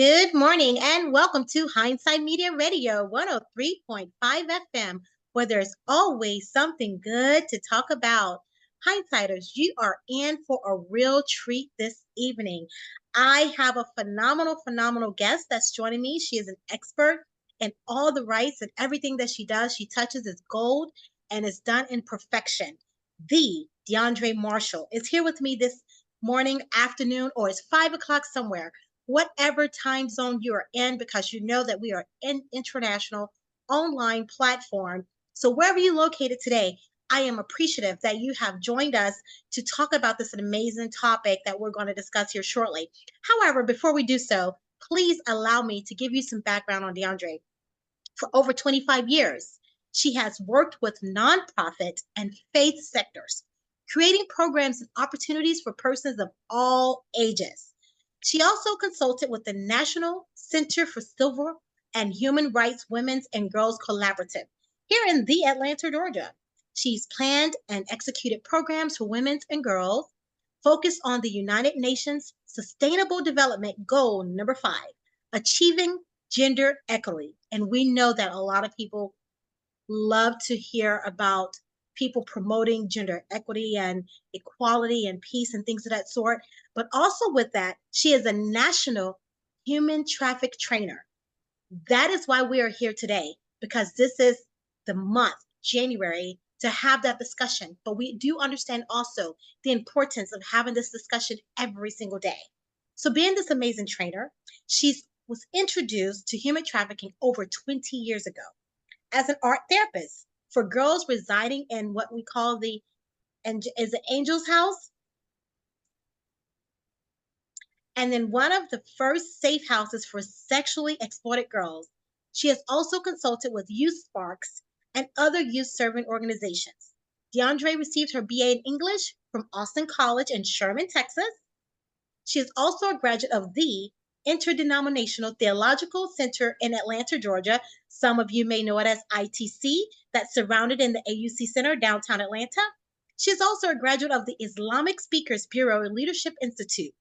Good morning and welcome to Hindsight Media Radio 103.5 FM, where there's always something good to talk about. Hindsighters, you are in for a real treat this evening. I have a phenomenal guest that's joining me. She is an expert in all the rights and everything that she does. She touches is gold and is done in perfection. The DeAndre Marshall is here with me this morning, afternoon, or it's 5 o'clock somewhere whatever time zone you are in, because you know that we are an international online platform. So wherever you're located today, I am appreciative that you have joined us to talk about this amazing topic that we're going to discuss here shortly. However, before we do so, please allow me to give you some background on DeAndre. For over 25 years, she has worked with nonprofit and faith sectors, creating programs and opportunities for persons of all ages. She also consulted with the National Center for Civil and Human Rights Women's and Girls Collaborative here in the Atlanta, Georgia. She's planned and executed programs for women and girls focused on the United Nations Sustainable Development Goal number 5, achieving gender equity. And we know that a lot of people love to hear about people promoting gender equity and equality and peace and things of that sort. But also with that, she is a national human traffic trainer. That is why we are here today, because this is the month, January, to have that discussion. But we do understand also the importance of having this discussion every single day. So being this amazing trainer, she was introduced to human trafficking over 20 years ago as an art therapist for girls residing in what we call the Angel's House. And then one of the first safe houses for sexually exploited girls. She has also consulted with Youth Sparks and other youth serving organizations. DeAndre received her BA in English from Austin College in Sherman, Texas. She is also a graduate of the Interdenominational Theological Center in Atlanta, Georgia. Some of you may know it as ITC, that's surrounded in the AUC Center, downtown Atlanta. She is also a graduate of the Islamic Speakers Bureau and Leadership Institute.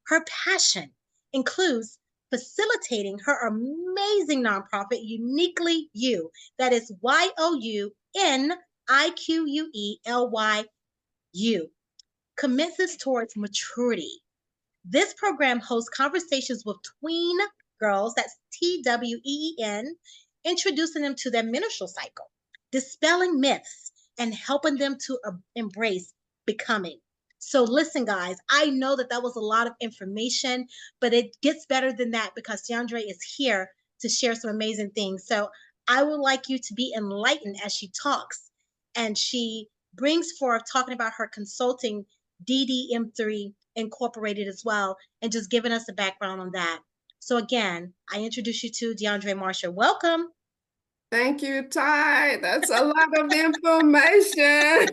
Her passion includes facilitating her amazing nonprofit, Uniquely You, that is YOUNIQUELYU, commences towards maturity. This program hosts conversations with tween girls, that's TWEEN, introducing them to their menstrual cycle, dispelling myths, and helping them to embrace becoming. So listen, guys, I know that was a lot of information, but it gets better than that because DeAndre is here to share some amazing things. So I would like you to be enlightened as she talks, and she brings forth talking about her consulting DDM3 Incorporated as well, and just giving us a background on that. So again, I introduce you to DeAndre Marshall. Welcome. Thank you, Ty. That's a lot of information.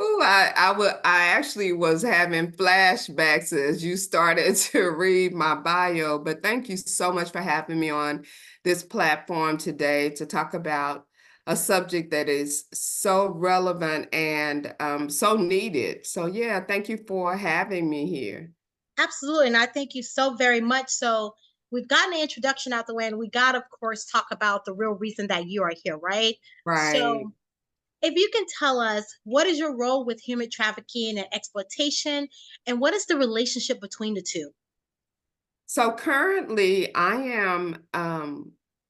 Ooh, I actually was having flashbacks as you started to read my bio, but thank you so much for having me on this platform today to talk about a subject that is so relevant and so needed. So yeah, thank you for having me here. Absolutely, and I thank you so very much. So we've gotten the introduction out the way, and we got, of course, talk about the real reason that you are here, right? Right. So if you can tell us, what is your role with human trafficking and exploitation, and what is the relationship between the two? So currently, I am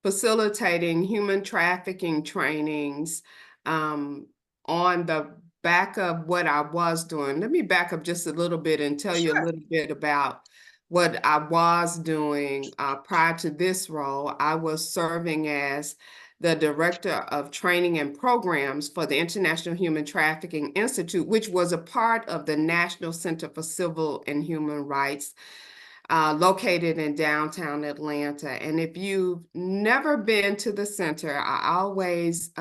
facilitating human trafficking trainings on the back of what I was doing. Let me back up just a little bit and tell you a little bit about what I was doing prior to this role. I was serving as the Director of Training and Programs for the International Human Trafficking Institute, which was a part of the National Center for Civil and Human Rights, located in downtown Atlanta. And if you've never been to the center, I always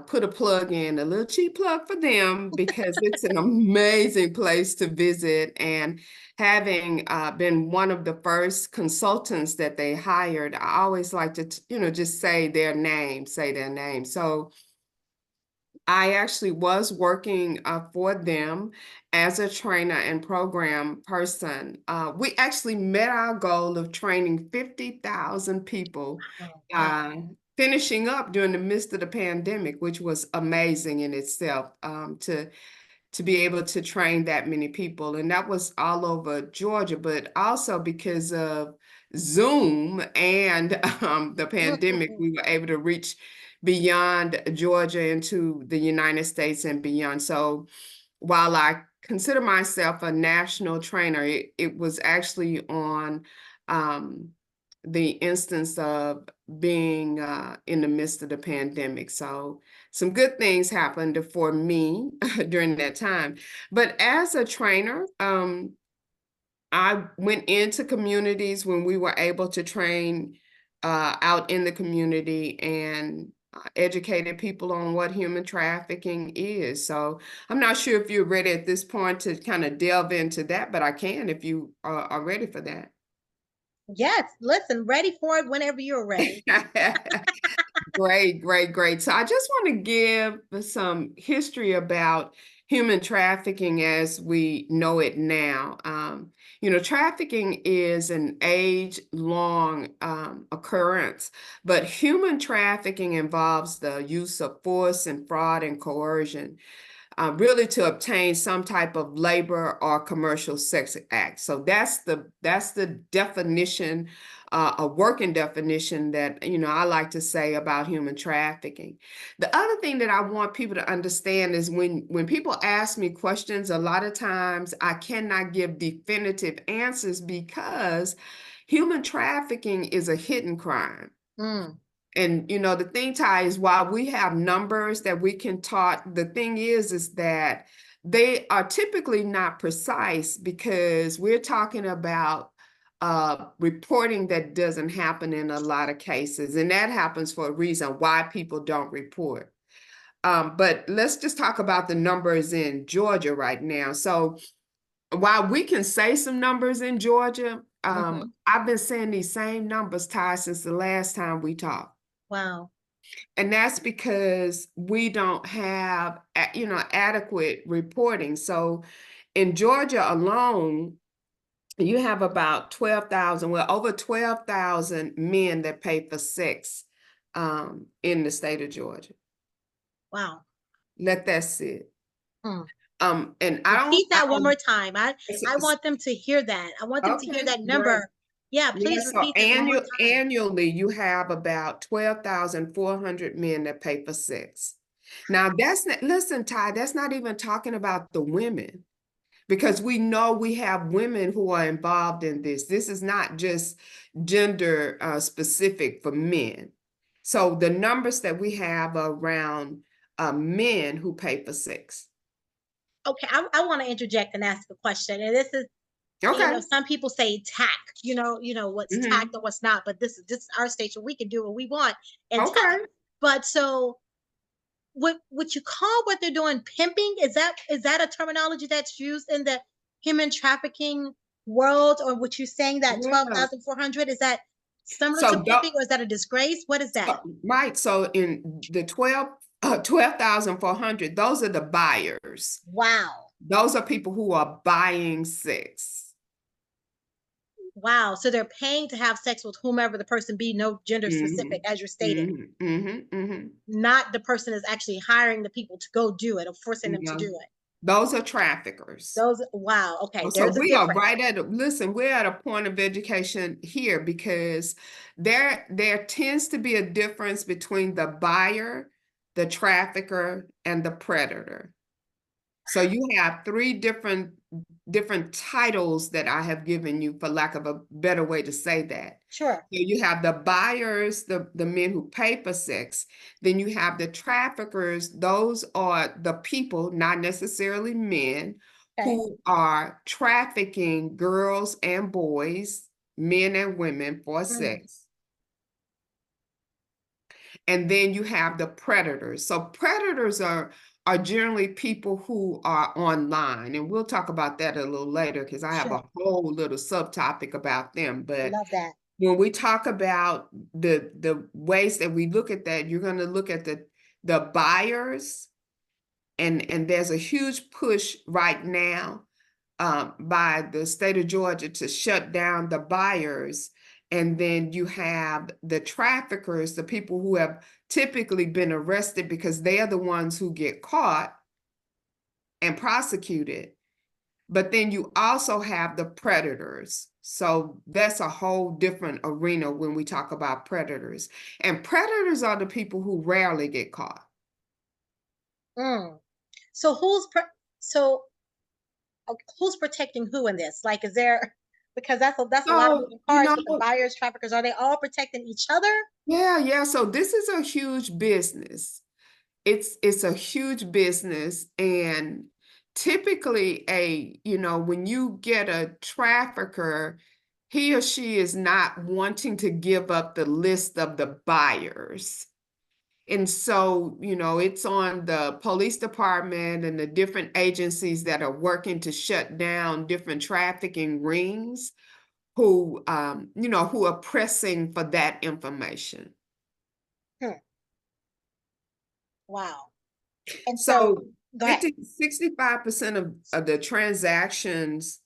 put a plug in, a little cheap plug for them, because it's an amazing place to visit. And having been one of the first consultants that they hired, I always like to, just say their name. So I actually was working for them as a trainer and program person. We actually met our goal of training 50,000 people, Oh, wow. uh, finishing up during the midst of the pandemic, which was amazing in itself, to be able to train that many people. And that was all over Georgia, but also because of Zoom and the pandemic, we were able to reach beyond Georgia into the United States and beyond. So while I consider myself a national trainer, it was actually on um, the instance of being in the midst of the pandemic. So some good things happened for me during that time. But as a trainer, I went into communities when we were able to train out in the community and educated people on what human trafficking is. So I'm not sure if you're ready at this point to kind of delve into that, but I can if you are ready for that. Yes, listen, ready for it whenever you're ready. Great, great, great. So I just want to give some history about human trafficking as we know it now. Trafficking is an age-long occurrence, but human trafficking involves the use of force and fraud and coercion, really to obtain some type of labor or commercial sex act. So that's the definition, a working definition that I like to say about human trafficking. The other thing that I want people to understand is when people ask me questions, a lot of times I cannot give definitive answers because human trafficking is a hidden crime. Mm, And the thing, Ty, is while we have numbers that we can talk, the thing is that they are typically not precise because we're talking about reporting that doesn't happen in a lot of cases. And that happens for a reason why people don't report. But let's just talk about the numbers in Georgia right now. So while we can say some numbers in Georgia, hmm. I've been saying these same numbers, Ty, since the last time we talked. Wow. And that's because we don't have, adequate reporting. So in Georgia alone, you have about 12,000, well, over 12,000 men that pay for sex in the state of Georgia. Wow. Let that sit. Mm. And Repeat I that one more don't, time. I want them to hear that. I want them to hear okay, that great. number. Yeah, Yeah, please so repeat that one more time. annually, you have about 12,400 men that pay for sex. Now, that's not, listen, Ty, that's not even talking about the women, because we know we have women who are involved in this. This is not just gender specific for men. So the numbers that we have are around men who pay for sex. Okay, I want to interject and ask a question. And this is, Okay. some people say tact, what's tact Hmm. and what's not, but this is our station. We can do what we want and tact. Okay. But so what you call what they're doing pimping, is that a terminology that's used in the human trafficking world, or what you're saying that Yeah. 12,400, is that similar to So, pimping, or is that a disgrace? What is that? right. So in the 12,400, those are the buyers. Wow. Those are people who are buying sex. Wow. So they're paying to have sex with whomever the person be, no gender specific, Hmm. as you're stating. Hmm. Hmm. Hmm. Not the person is actually hiring the people to go do it or forcing them to No, do it. those are traffickers. Those, wow. Okay. So There's a we are difference. right listen, we're at a point of education here because there tends to be a difference between the buyer, the trafficker, and the predator. So you have three different titles that I have given you, for lack of a better way to say that. Sure. So you have the buyers, the men who pay for sex. Then you have the traffickers. Those are the people, not necessarily men, Okay. who are trafficking girls and boys, men and women for Mm, sex. And then you have the predators. So predators are generally people who are online, and we'll talk about that a little later because I have sure. a whole little subtopic about them. But Love that. when we talk about the ways that we look at that, you're going to look at the buyers, and there's a huge push right now by the state of Georgia to shut down the buyers. And then you have the traffickers, the people who have typically been arrested because they are the ones who get caught and prosecuted. But then you also have the predators. So that's a whole different arena when we talk about predators. And predators are the people who rarely get caught. Mm. So so who's protecting who in this? Like, is there, because that's a lot of So, moving you parts know, with the buyers, traffickers. Are they all protecting each other? yeah. So this is a huge business. It's a huge business, and typically when you get a trafficker, he or she is not wanting to give up the list of the buyers. And so, it's on the police department and the different agencies that are working to shut down different trafficking rings who are pressing for that information. Hmm. Wow. And so, So go ahead. 65% of the transactions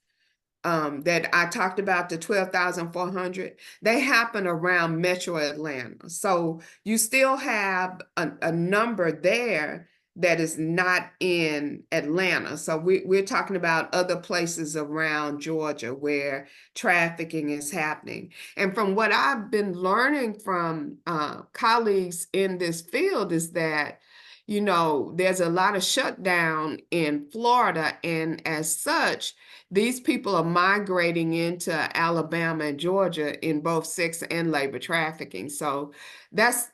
that I talked about, the 12,400, they happen around Metro Atlanta. So you still have a number there that is not in Atlanta. So we're talking about other places around Georgia where trafficking is happening. And from what I've been learning from colleagues in this field is that there's a lot of shutdown in Florida, and as such, these people are migrating into Alabama and Georgia in both sex and labor trafficking. So that's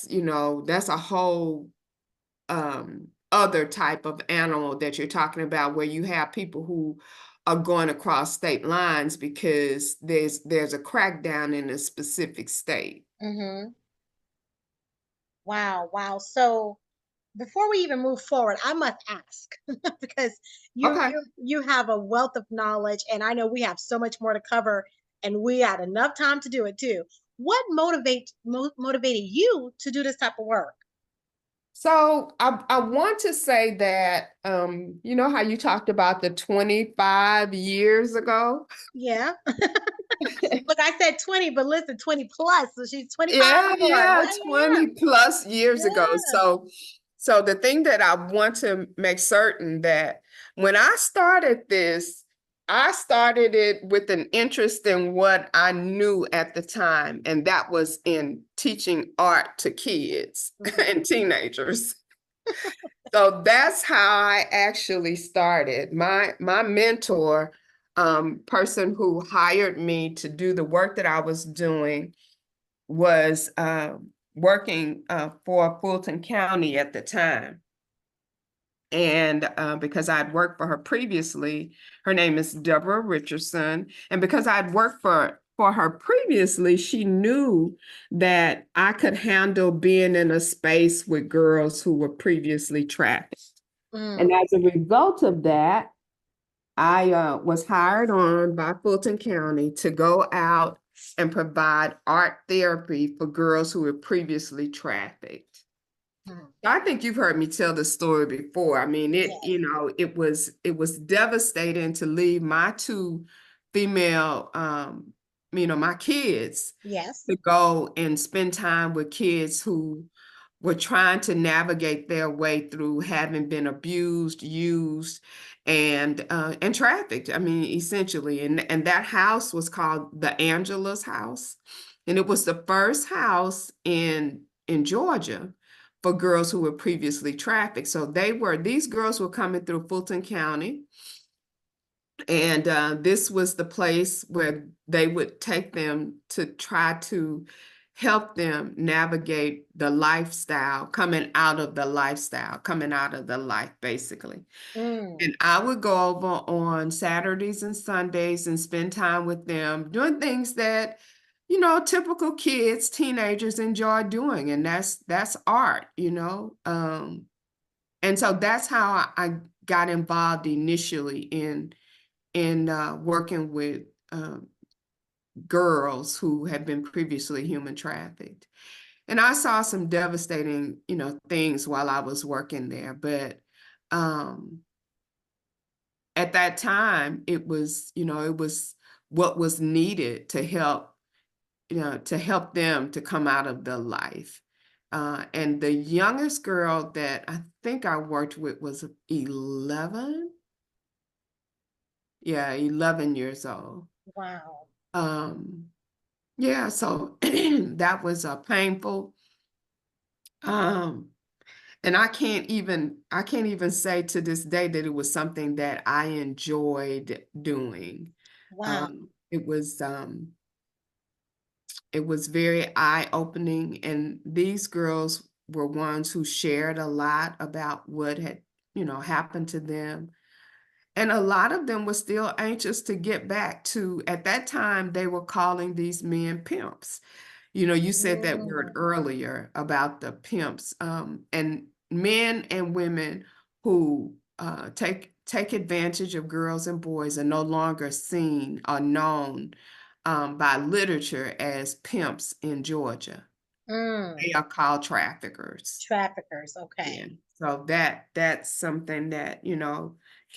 a whole other type of animal that you're talking about, where you have people who are going across state lines because there's a crackdown in a specific state. Mm-hmm. Wow, wow. So before we even move forward, I must ask because you Okay. you you have a wealth of knowledge, and I know we have so much more to cover, and we had enough time to do it too. What motivated you to do this type of work? So I want to say that you know how you talked about the 25 years ago? Yeah. Look, I said 20, but listen, 20 plus. So she's 25 Yeah, and more. yeah, Yeah, 20 plus years ago. yeah. So the thing that I want to make certain that when I started this, I started it with an interest in what I knew at the time, and that was in teaching art to kids Mhm. and teenagers. So that's how I actually started. My mentor, person who hired me to do the work that I was doing, was working for Fulton County at the time. And because I'd worked for her previously, her name is Deborah Richardson. And because I'd worked for her previously, she knew that I could handle being in a space with girls who were previously trafficked. And Mm, as a result of that, I was hired on by Fulton County to go out and provide art therapy for girls who were previously trafficked. mm. I think you've heard me tell the story before. I mean, Yes, it was devastating to leave my two female, my kids, yes. to go and spend time with kids who were trying to navigate their way through having been abused, used, and trafficked. I mean, essentially. And that house was called the Angela's house. And it was the first house in Georgia for girls who were previously trafficked. So these girls were coming through Fulton County, and this was the place where they would take them to try to help them navigate the lifestyle, coming out of the life, basically. Mm, And I would go over on Saturdays and Sundays and spend time with them doing things that, typical kids, teenagers enjoy doing. And that's art. And so that's how I got involved initially in working with girls who had been previously human trafficked. And I saw some devastating, things while I was working there. But at that time, it was, it was what was needed to help, to help them to come out of the life. And the youngest girl that I think I worked with was 11. Yeah, 11 years old. Wow. Um, yeah, so that was painful. Um, and I can't even say to this day that it was something that I enjoyed doing. Wow. It was very eye-opening, and these girls were ones who shared a lot about what had, happened to them. And a lot of them were still anxious to get back to, at that time, they were calling these men pimps. You said that word Mm, earlier about the pimps, and men and women who take advantage of girls and boys are no longer seen or known by literature as pimps in Georgia. mm. They are called traffickers. Traffickers. Yeah. Okay. So that's something that,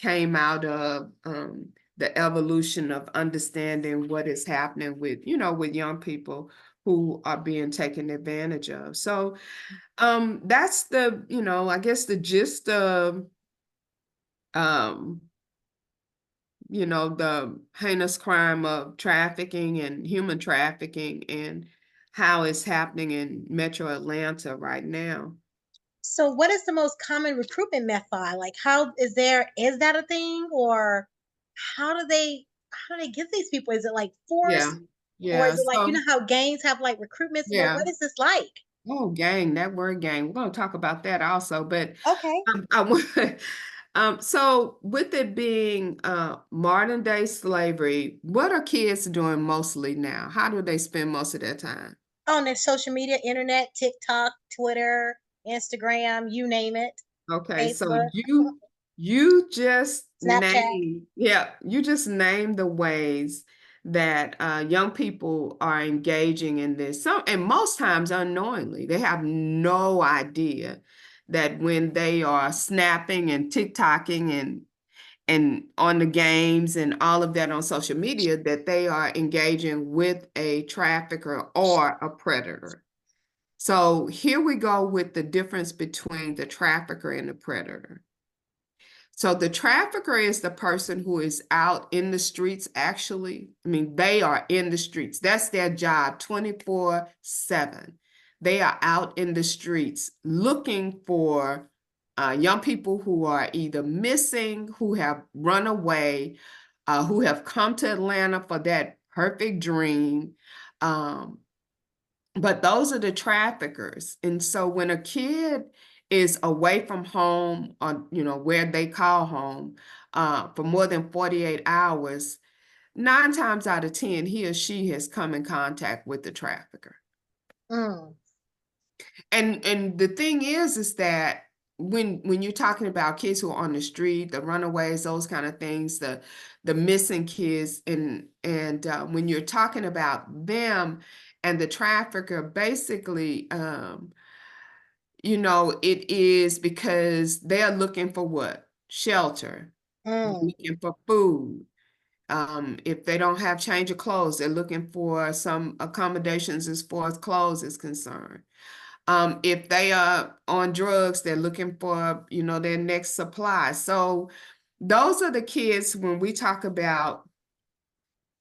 came out of the evolution of understanding what is happening with young people who are being taken advantage of. So that's I guess the gist of um, the heinous crime of trafficking and human trafficking and how it's happening in Metro Atlanta right now. So what is the most common recruitment method? Like is that a thing, or how do they get these people? Is it like Yeah. force, or Yeah. is it like So how gangs have like recruitments? yeah. What is this like? Oh, gang, that word gang. We're going to talk about that also, but Okay. I want so with it being modern day slavery, what are kids doing mostly now? How do they spend most of their time? On their social media, internet, TikTok, Twitter, Instagram, you name it, Okay, so Facebook, you just Snapchat. named the ways that young people are engaging in this. Some and most times unknowingly, they have no idea that when they are snapping and TikToking and on the games and all of that on social media, that they are engaging with a trafficker or a predator. So here we go with the difference between the trafficker and the predator. So the trafficker is the person who is out in the streets, actually. I mean, they are in the streets. That's their job 24/7. They are out in the streets looking for young people who are either missing, who have run away, who have come to Atlanta for that perfect dream. Um, but those are the traffickers. And so when a kid is away from home or, where they call home, for more than 48 hours, 9 times out of 10, he or she has come in contact with the trafficker. Mm, And the thing is that when you're talking about kids who are on the street, the runaways, those kind of things, the missing kids, and when you're talking about them and the trafficker, basically, it is because they are looking for what? Shelter. They're mm, looking for food. If they don't have change of clothes, they're looking for some accommodations as far as clothes is concerned. If they are on drugs, they're looking for, their next supply. So those are the kids when we talk about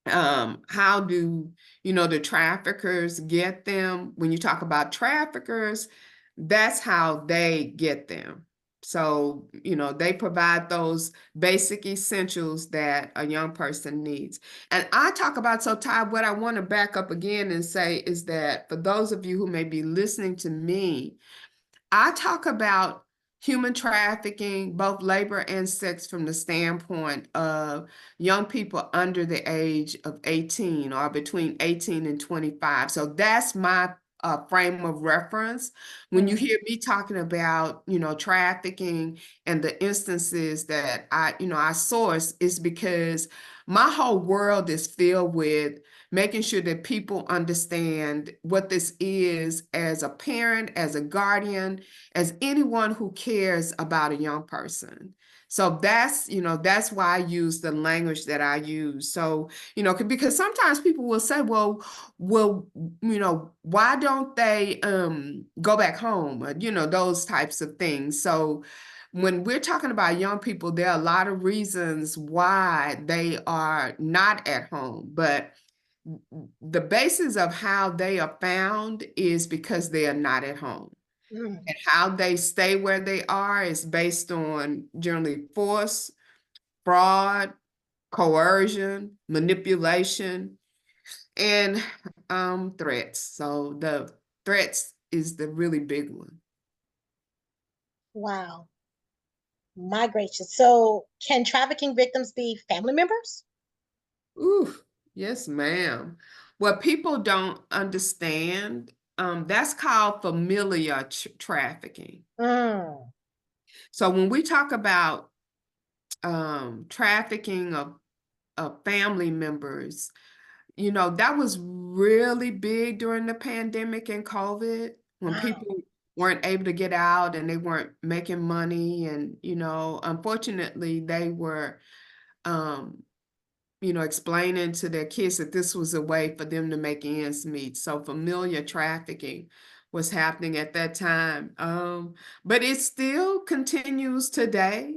how do, the traffickers get them. When you talk about traffickers, that's how they get them. So, they provide those basic essentials that a young person needs. And I talk about, so Ty, what I want to back up again and say is that for those of you who may be listening to me, I talk about human trafficking, both labor and sex, from the standpoint of young people under the age of 18 or between 18 and 25. So that's my frame of reference. When you mm. hear me talking about, trafficking and the instances that I source, is because my whole world is filled with making sure that people understand what this is as a parent, as a guardian, as anyone who cares about a young person. So that's why I use the language that I use. So, because sometimes people will say, well, why don't they go back home? Or, those types of things. So when we're talking about young people, there are a lot of reasons why they are not at home, but the basis of how they are found is because they are not at home. Mm. And how they stay where they are is based on generally force, fraud, coercion, manipulation, and threats. So the threats is the really big one. Wow. My gracious. So, can trafficking victims be family members? Ooh, yes, ma'am. What people don't understand, that's called familiar trafficking. Mm. So when we talk about trafficking of family members, that was really big during the pandemic and COVID when Wow. people weren't able to get out and they weren't making money. And, unfortunately, they were um, explaining to their kids that this was a way for them to make ends meet. So familiar trafficking was happening at that time. But it still continues today.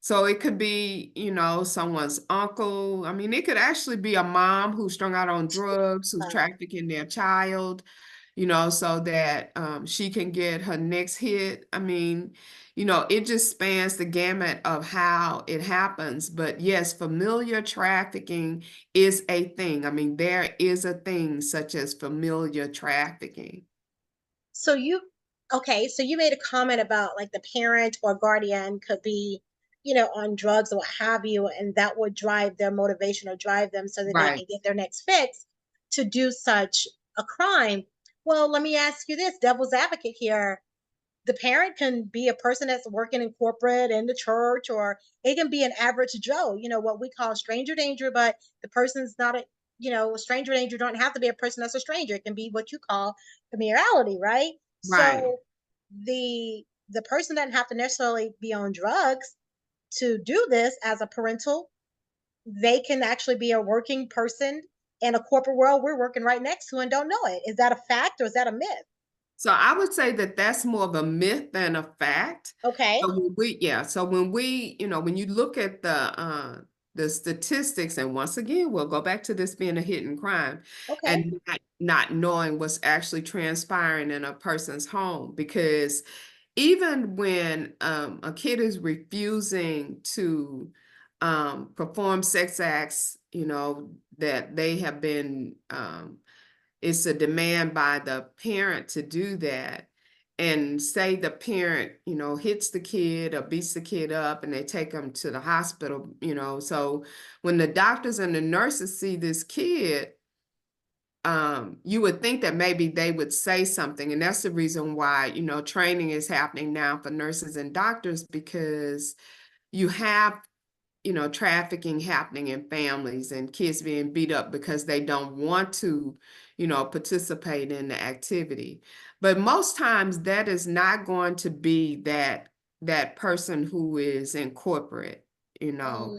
So it could be, someone's uncle. I mean, it could actually be a mom who's strung out on drugs, who's Wow. trafficking their child, so that she can get her next hit. I mean, it just spans the gamut of how it happens. But yes, familiar trafficking is a thing. I mean, there is a thing such as familiar trafficking. So okay, so you made a comment about like the parent or guardian could be, on drugs or what have you, and that would drive their motivation or drive them so that they Right, can get their next fix to do such a crime. Well, let me ask you this, devil's advocate here. The parent can be a person that's working in corporate in the church, or it can be an average Joe, what we call stranger danger, but the person's not a stranger danger don't have to be a person that's a stranger. It can be what you call familiarity, right? right. So the person doesn't have to necessarily be on drugs to do this as a parental. They can actually be a working person in a corporate world we're working right next to and don't know it. Is that a fact or is that a myth? So I would say that that's more of a myth than a fact. Okay. So when you look at the statistics, and once again, we'll go back to this being a hidden crime Okay. and not knowing what's actually transpiring in a person's home. Because even when a kid is refusing to perform sex acts, that they have been it's a demand by the parent to do that. And say the parent, hits the kid or beats the kid up and they take them to the hospital, So when the doctors and the nurses see this kid, you would think that maybe they would say something. And that's the reason why, training is happening now for nurses and doctors, because you have trafficking happening in families and kids being beat up because they don't want to, participate in the activity. But most times that is not going to be that person who is in corporate, you know.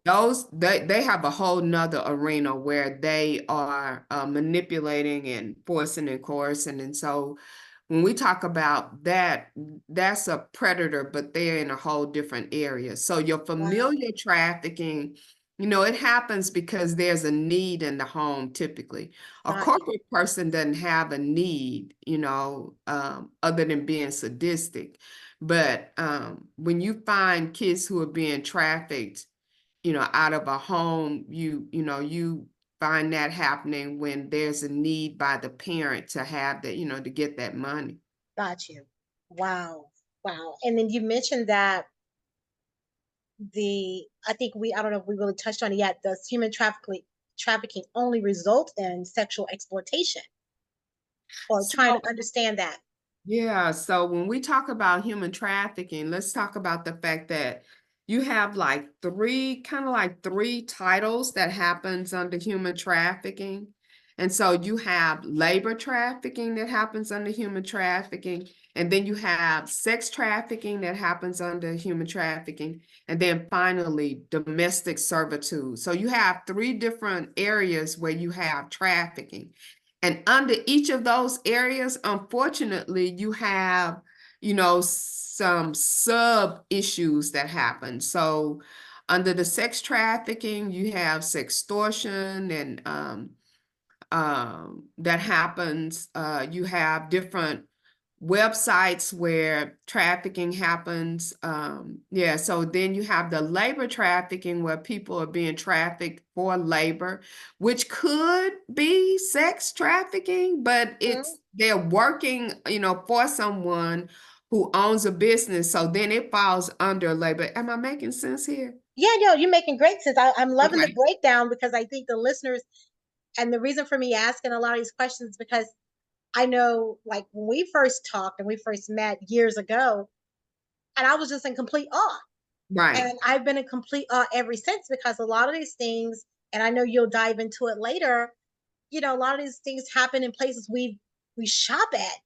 Mm. They have a whole nother arena where they are manipulating and forcing and coercing. And so when we talk about that, that's a predator, but they're in a whole different area. So your Wow. familiar trafficking, it happens because there's a need in the home typically. A Got you. corporate person doesn't have a need, other than being sadistic. But when you find kids who are being trafficked, out of a home, you find that happening when there's a need by the parent to have that, to get that money. Got you. Wow. Wow. And then you mentioned that I don't know if we really touched on it yet, does human trafficking only result in sexual exploitation? Or trying So to understand that. yeah, so when we talk about human trafficking, let's talk about the fact that, you have like three titles that happens under human trafficking. And so you have labor trafficking that happens under human trafficking, and then you have sex trafficking that happens under human trafficking, and then finally domestic servitude. So you have three different areas where you have trafficking. And under each of those areas, unfortunately, you have, some sub issues that happen. So under the sex trafficking, you have sextortion and that happens. You have different websites where trafficking happens. Yeah, so then you have the labor trafficking where people are being trafficked for labor, which could be sex trafficking, but they're working, for someone who owns a business. So then it falls under labor. Am I making sense here? Yeah, no, you're making great sense. I'm loving the Okay. breakdown because I think the listeners, and the reason for me asking a lot of these questions, because I know, like, when we first talked and we first met years ago, and I was just in complete awe. Right. And I've been in complete awe ever since, because a lot of these things, and I know you'll dive into it later, a lot of these things happen in places we shop at.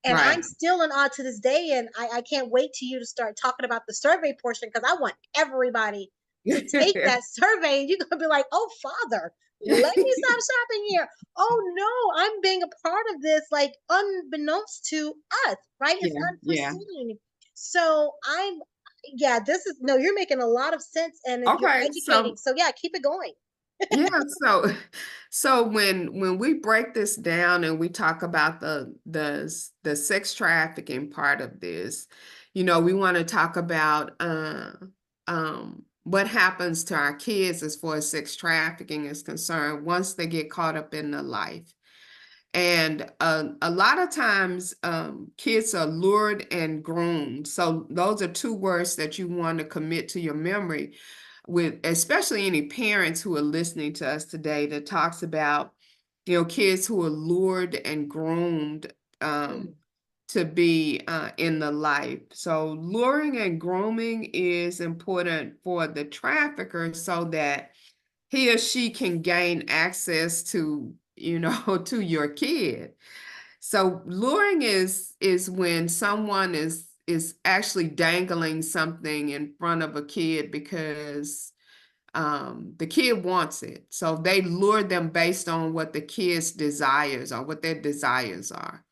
And I'm Right. still in awe to this day. And I can't wait to you to start talking about the survey portion, because I want everybody to take that survey, and you're gonna be like, oh Father, let me stop shopping here. Oh no, I'm being a part of this, like unbeknownst to us, right? It's Yeah, yeah. unforeseen. So I'm yeah, this is no, you're making a lot of sense, and you're Okay, educating. so So yeah, keep it going. yeah, so when we break this down and we talk about the sex trafficking part of this, we want to talk about what happens to our kids as far as sex trafficking is concerned once they get caught up in the life. And a lot of times, kids are lured and groomed. So those are two words that you want to commit to your memory, with especially any parents who are listening to us today, that talks about, kids who are lured and groomed Mm, to be in the life. So luring and grooming is important for the trafficker so that he or she can gain access to, to your kid. So luring is when someone is actually dangling something in front of a kid because the kid wants it. So they lure them based on what the kid's desires or what their desires are.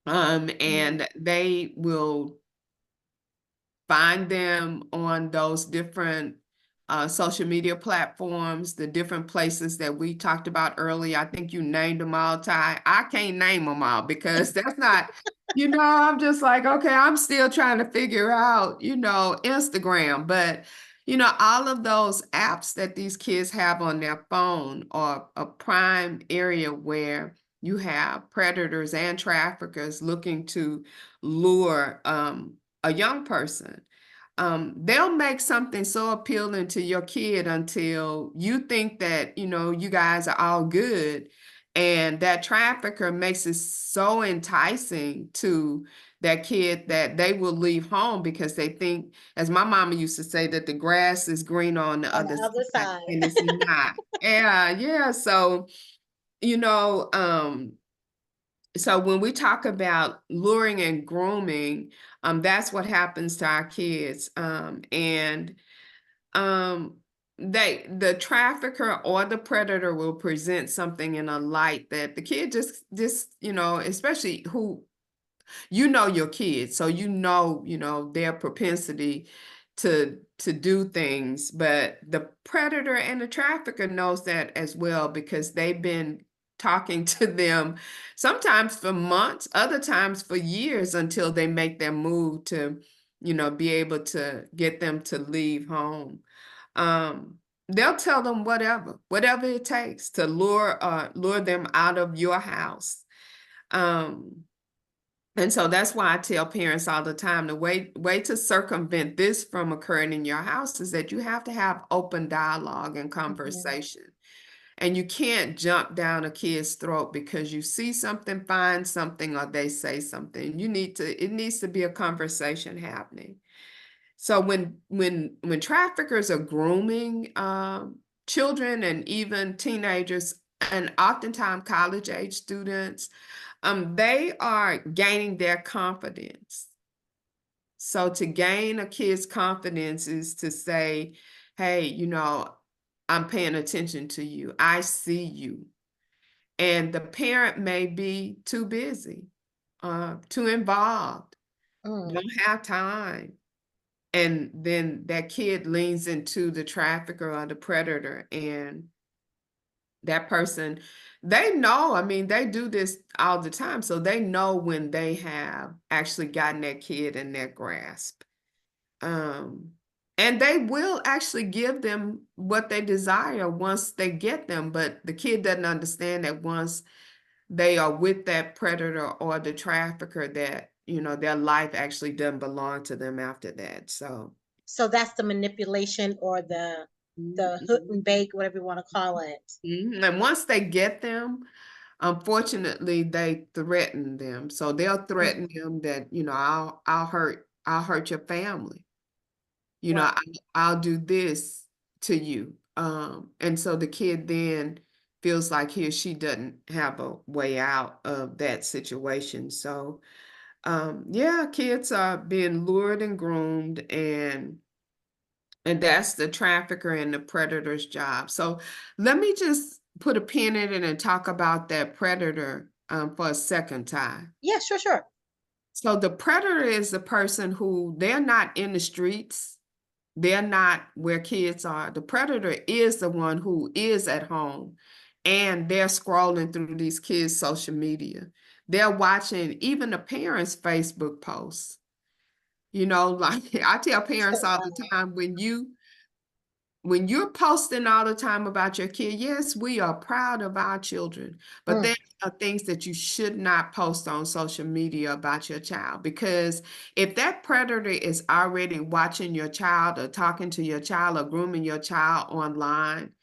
mm, And they will find them on those different social media platforms, the different places that we talked about earlier. I think you named them all, Ty. I can't name them all because that's not, I'm just like, okay, I'm still trying to figure out, Instagram. But, all of those apps that these kids have on their phone are a prime area where you have predators and traffickers looking to lure a young person. They'll make something so appealing to your kid until you think that, you guys are all good. And that trafficker makes it so enticing to that kid that they will leave home because they think, as my mama used to say, that the grass is green on the on the other other side, side. and it's not. Yeah, yeah. So, you know, um, so when we talk about luring and grooming, that's what happens to our kids. And um, the trafficker or the predator will present something in a light that the kid just, especially who your kids, so their propensity to do things. But the predator and the trafficker knows that as well because they've been talking to them sometimes for months, other times for years until they make their move to be able to get them to leave home. They'll tell them whatever it takes to lure them out of your house. um and so that's why I tell parents all the time, the way to circumvent this from occurring in your house is that you have to have open dialogue and Mhm. conversation. And you can't jump down a kid's throat because you see something, find something, or they say something. It needs to be a conversation happening. So when traffickers are grooming children and even teenagers and oftentimes college age students, they are gaining their confidence. So to gain a kid's confidence is to say, hey, I'm paying attention to you. I see you. And the parent may be too busy, too involved, Mm. don't have time. And then that kid leans into the trafficker or the predator, and that person, they know, I mean, they do this all the time. So they know when they have actually gotten that kid in their grasp. Um, and they will actually give them what they desire once they get them. But the kid doesn't understand that once they are with that predator or the trafficker, that, their life actually doesn't belong to them after that. So, So that's the manipulation or the hook and bake, whatever you want to call it. and once they get them, unfortunately, they threaten them. So they'll Mm. threaten them that, I'll hurt your family. Wow. I'll do this to you. And so the kid then feels like he or she doesn't have a way out of that situation. So, yeah, kids are being lured and groomed, and that's the trafficker and the predator's job. So let me just put a pin in it and talk about that predator for a second time. Yeah, sure, sure. So the predator is the person who they're not in the streets. They're not where kids are. The predator is the one who is at home, and they're scrolling through these kids' social media. They're watching even the parents' Facebook posts. Like I tell parents all the Wow. time, when you're posting all the time about your kid, yes, we are proud of our children, but Mm. there are things that you should not post on social media about your child, because if that predator is already watching your child or talking to your child or grooming your child online,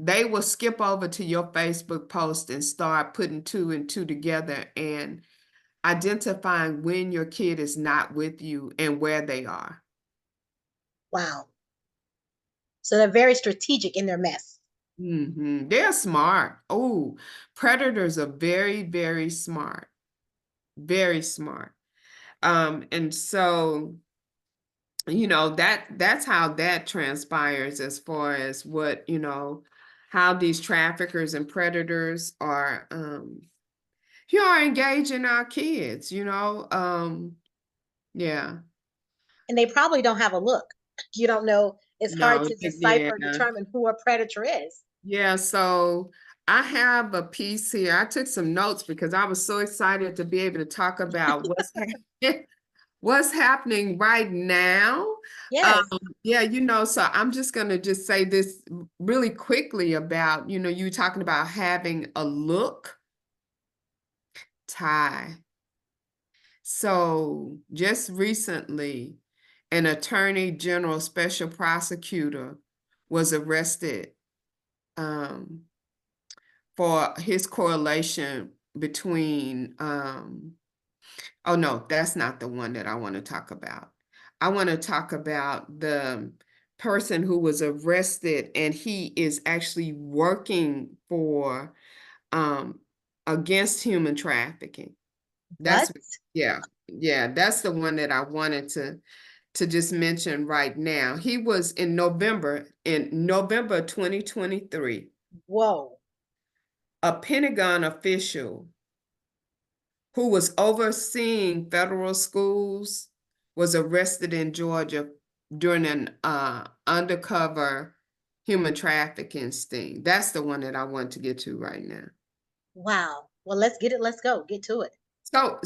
they will skip over to your Facebook post and start putting two and two together and identifying when your kid is not with you and where they are. Wow. So they're very strategic in their mess. They're smart. Oh, predators are very, very smart. Very smart. And so, that's how that transpires as far as what, how these traffickers and predators are engaging our kids. Yeah. And they probably don't have a look. You don't know. It's hard No, to yeah. decipher and determine who a predator is. Yeah, so I have a piece here. I took some notes because I was so excited to be able to talk about what's happening right now. Um, Yes. yeah, so I'm just gonna just say this really quickly about, you talking about having a look, Ty. So just recently, an attorney general special prosecutor was arrested um, for his correlation between oh no, that's not the one that I want to talk about. I want to talk about the person who was arrested, and he is actually working for um against human trafficking. What? That's yeah, yeah, that's the one that I wanted to just mention right now. He was in November 2023, Whoa. a Pentagon official who was overseeing federal schools was arrested in Georgia during an undercover human trafficking sting. That's the one that I want to get to right now. Wow. Well, let's get it. Let's go. Get to it. So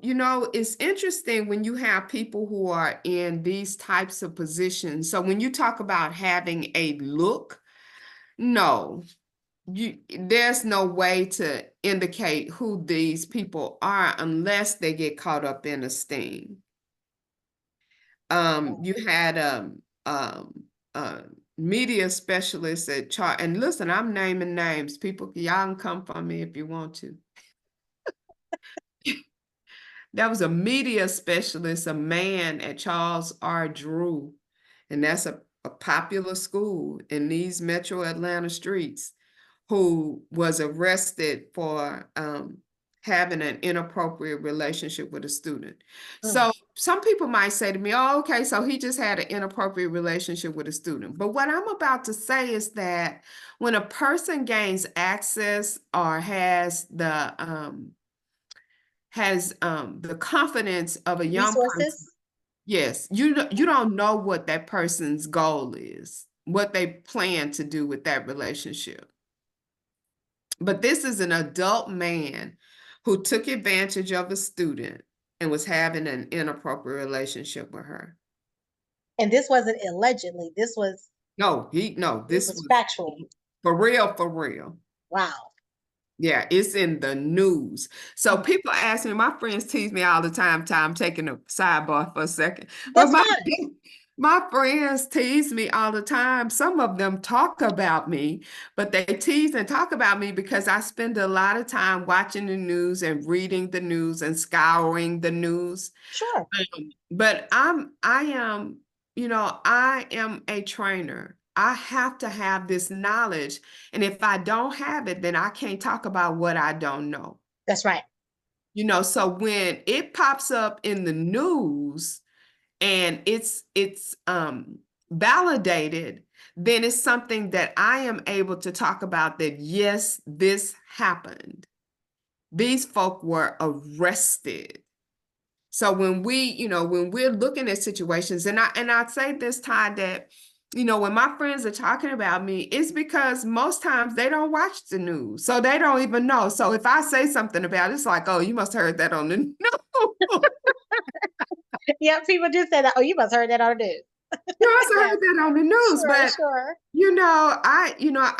it's interesting when you have people who are in these types of positions. So when you talk about having a look, no, there's no way to indicate who these people are unless they get caught up in a sting. You had a media specialist at Chart, and listen, I'm naming names. People, y'all can come for me if you want to. There was a media specialist, a man at Charles R. Drew, and that's a popular school in these metro Atlanta streets, who was arrested for having an inappropriate relationship with a student. Mm. So some people might say to me, oh, okay, so he just had an inappropriate relationship with a student. But what I'm about to say is that when a person gains access or has the confidence of a young person, Resources. yes, you don't know what that person's goal is, what they plan to do with that relationship. But this is an adult man who took advantage of a student and was having an inappropriate relationship with her. And this wasn't allegedly. No, This this was was factual. for real, for real. Wow. Yeah, it's in the news. So Mm. people ask me, my friends tease me all the time. I'm taking a sidebar for a second. But That's fine. my friends tease me all the time. Some of them talk about me, but they tease and talk about me because I spend a lot of time watching the news and reading the news and scouring the news. Sure. But I am a trainer. I have to have this knowledge. And if I don't have it, then I can't talk about what I don't know. That's right. So when it pops up in the news and it's validated, then it's something that I am able to talk about, that yes, this happened. These folk were arrested. So when we're looking at situations, and I say this, Todd, that when my friends are talking about me, it's because most times they don't watch the news, so they don't even know. So if I say something about it, it's like, oh, you must have heard that on the news. Yeah, people do say that. Oh, you must have heard that on the news. You must have Yes. heard that on the news. Sure, But sure.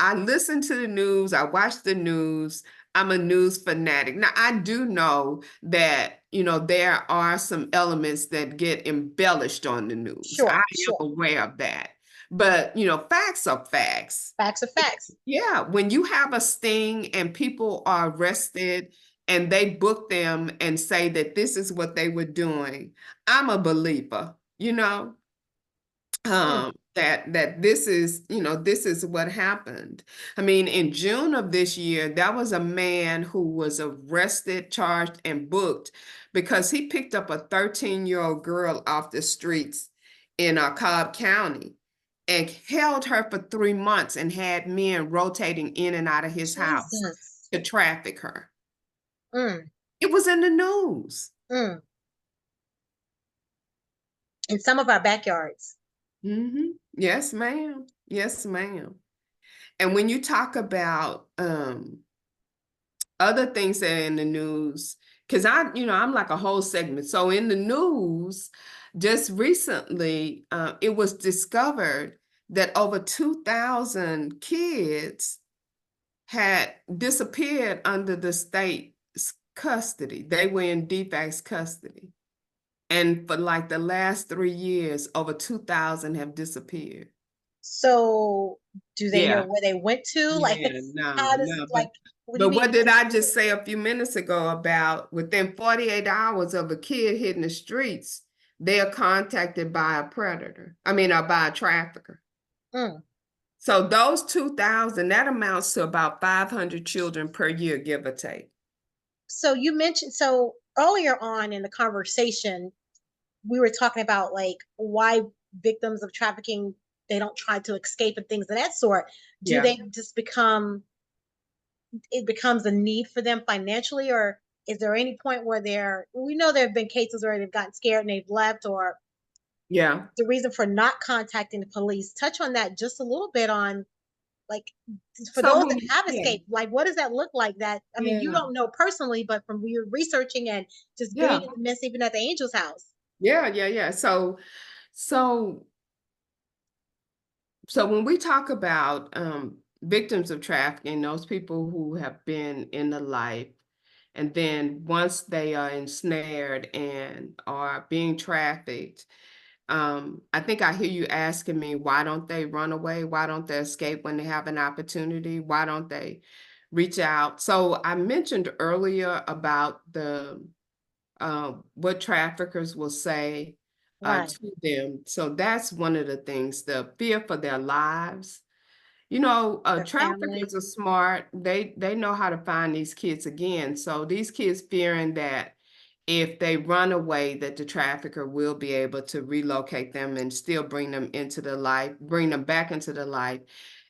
I listen to the news, I watch the news. I'm a news fanatic. Now, I do know that, there are some elements that get embellished on the news. I Sure, am sure. aware of that. But, facts are facts. Facts are facts. Yeah, when you have a sting and people are arrested and they book them and say that this is what they were doing, I'm a believer. Mm. That this is what happened. I mean, in June of this year, there was a man who was arrested, charged, and booked because he picked up a 13-year-old girl off the streets in Cobb County and held her for 3 months and had men rotating in and out of his house Jesus. to traffic her. Mm, It was in the news. mm. In some of our backyards. Yes, ma'am. Yes, ma'am. And when you talk about other things that are in the news, because I'm like a whole segment. So in the news, just recently, it was discovered that over 2,000 kids had disappeared under the state's custody. They were in DFAC's custody. And for like the last 3 years, over 2,000 have disappeared. So do they know Yeah. where they went to? Like, Yeah, no, how does, no, like, what do you but mean what did I disappear? just say a few minutes ago about within 48 hours of a kid hitting the streets, they are contacted by a predator. I mean, by a trafficker. Mm. So those 2,000, that amounts to about 500 children per year, give or take. So you mentioned, so earlier on in the conversation, we were talking about like why victims of trafficking, they don't try to escape and things of that sort. Do Yeah. they just it becomes a need for them financially, or is there any point where we know there have been cases where they've gotten scared and they've left, or Yeah. the reason for not contacting the police? Touch on that just a little bit on, like, for So those when, that have yeah, escaped, like, what does that look like? That, I mean, you yeah, don't know personally, but from your researching and just being yeah, in the midst, even at the angel's house. yeah. So when we talk about victims of trafficking, those people who have been in the life, and then once they are ensnared and are being trafficked, I think I hear you asking me, why don't they run away? Why don't they escape when they have an opportunity? Why don't they reach out? So I mentioned earlier about what traffickers will say Right. to them. So that's one of the things, the fear for their lives. Their family. Traffickers are smart. They know how to find these kids again. So these kids fearing that if they run away, that the trafficker will be able to relocate them and still bring them into the life, bring them back into the life.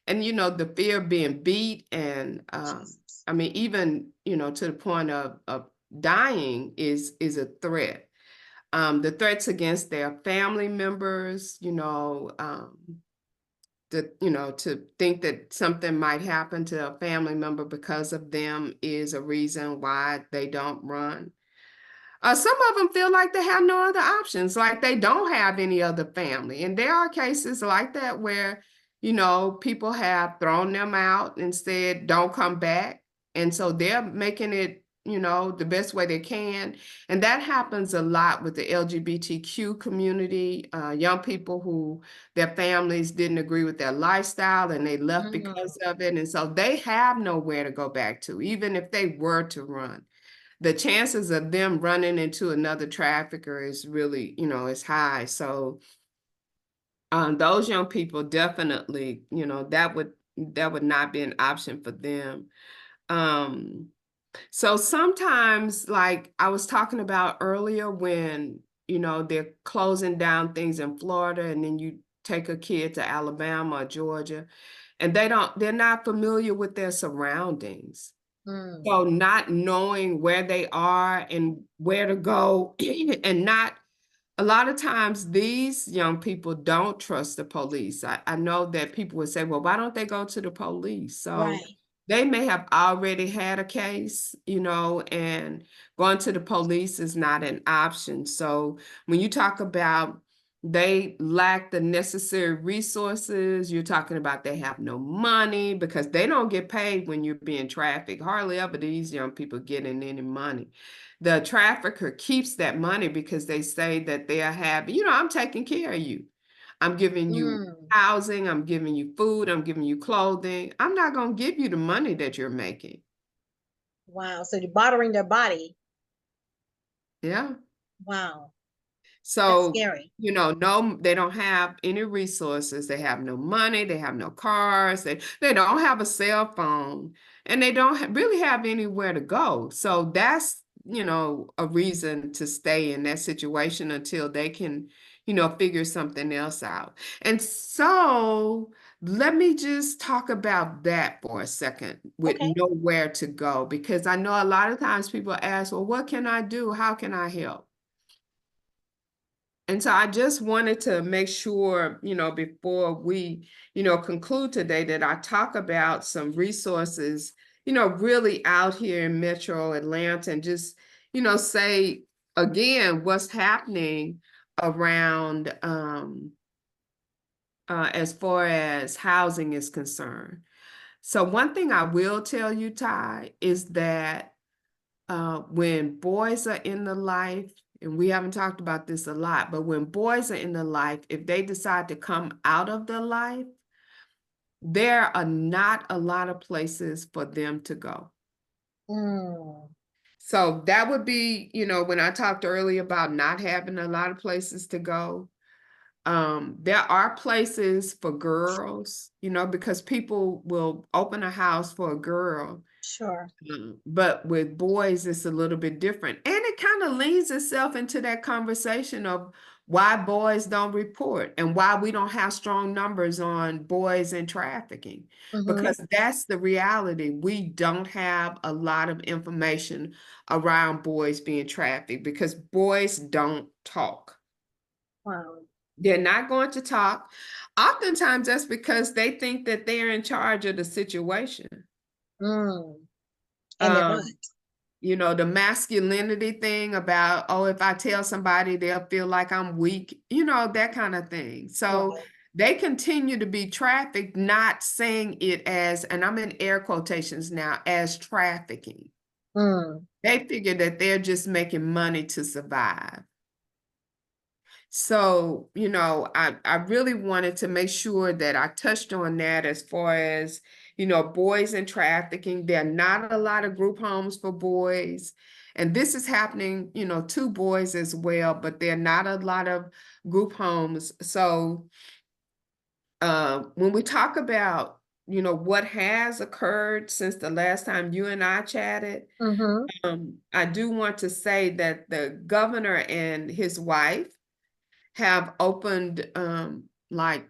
And the fear of being beat and Jesus. I mean, even, to the point of dying is a threat. The threats against their family members, to think that something might happen to a family member because of them is a reason why they don't run. Some of them feel like they have no other options, like they don't have any other family. And there are cases like that where, people have thrown them out and said, don't come back. And so they're making it, the best way they can. And that happens a lot with the LGBTQ community, young people who their families didn't agree with their lifestyle and they left Mm, because of it. And so they have nowhere to go back to, even if they were to run. The chances of them running into another trafficker is really, is high. So those young people definitely, that would not be an option for them. Um, so sometimes, like I was talking about earlier, when they're closing down things in Florida, and then you take a kid to Alabama or Georgia, and they're not familiar with their surroundings. mm. So not knowing where they are and where to go and not a lot of times these young people don't trust the police. I know that people would say, well, why don't they go to the police? So Right. they may have already had a case, and going to the police is not an option. So when you talk about they lack the necessary resources, you're talking about they have no money because they don't get paid when you're being trafficked. Hardly ever these young people getting any money. The trafficker keeps that money because they say that they are happy. I'm taking care of you. I'm giving you Mm. housing. I'm giving you food. I'm giving you clothing. I'm not going to give you the money that you're making. Wow. So they're bartering their body. Yeah. Wow. That's So, scary. no, they don't have any resources. They have no money. They have no cars. They don't have a cell phone, and they don't really have anywhere to go. So that's, a reason to stay in that situation until they can, figure something else out. And so let me just talk about that for a second with Okay. nowhere to go, because I know a lot of times people ask, well, what can I do? How can I help? And so I just wanted to make sure, before we, conclude today, that I talk about some resources, really out here in Metro Atlanta, and just, say again what's happening around as far as housing is concerned. So one thing I will tell you, Ty, is that when boys are in the life, and we haven't talked about this a lot, but when boys are in the life, if they decide to come out of the life, there are not a lot of places for them to go. Mm. So that would be, when I talked earlier about not having a lot of places to go, there are places for girls, because people will open a house for a girl. Sure. But with boys, it's a little bit different. And it kind of leads itself into that conversation of why boys don't report and why we don't have strong numbers on boys in trafficking. Mm-hmm. Because that's the reality. We don't have a lot of information around boys being trafficked because boys don't talk. Wow. They're not going to talk. Oftentimes, that's because they think that they're in charge of the situation. Mm. And they're not. Um, the masculinity thing about, oh, if I tell somebody, they'll feel like I'm weak, that kind of thing. So Right. they continue to be trafficked, not saying it as, and I'm in air quotations now, as trafficking. Mm. They figure that they're just making money to survive. So, I really wanted to make sure that I touched on that as far as, boys in trafficking. There are not a lot of group homes for boys. And this is happening, to boys as well, but there are not a lot of group homes. So when we talk about, what has occurred since the last time you and I chatted, Mm-hmm. I do want to say that the governor and his wife have opened like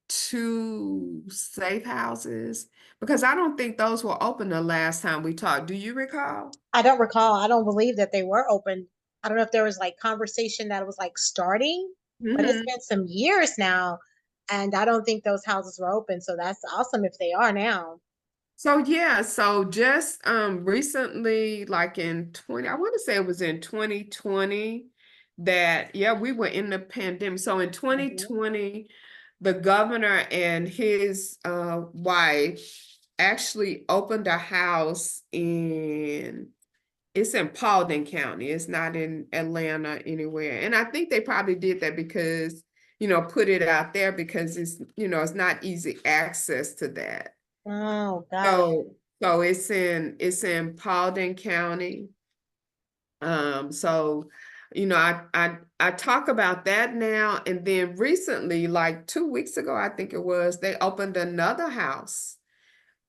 two safe houses, because I don't think those were open the last time we talked. Do you recall? I don't recall. I don't believe that they were open. I don't know if there was like conversation that was like starting, but it's Hmm. been some years now, and I don't think those houses were open. So that's awesome if they are now. So yeah, so just recently, like in 20, I want to say it was in 2020 that, yeah, we were in the pandemic. So in Mhm. 2020, the governor and his wife actually opened a house it's in Paulding County. It's not in Atlanta anywhere. And I think they probably did that because, put it out there because it's not easy access to that. Oh, got it. So it's in Paulding County. So I talk about that now, and then recently, like 2 weeks ago, I think it was, they opened another house.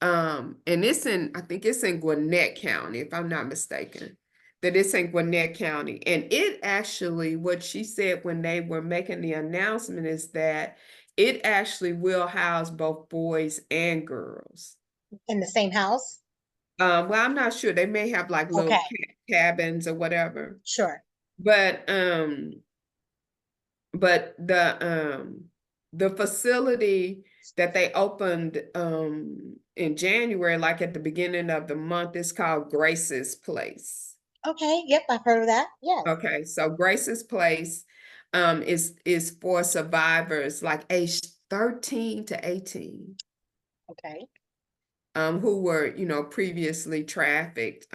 And I think it's in Gwinnett County, if I'm not mistaken. That it's in Gwinnett County. And it actually, what she said when they were making the announcement is that it actually will house both boys and girls. In the same house? Well, I'm not sure. They may have like Okay, little cabins or whatever. sure. But but the facility that they opened in January, like at the beginning of the month, is called Grace's Place. Okay, yep, I've heard of that. Yes. Okay, so Grace's Place is for survivors like age 13 to 18, Okay. who were, previously trafficked.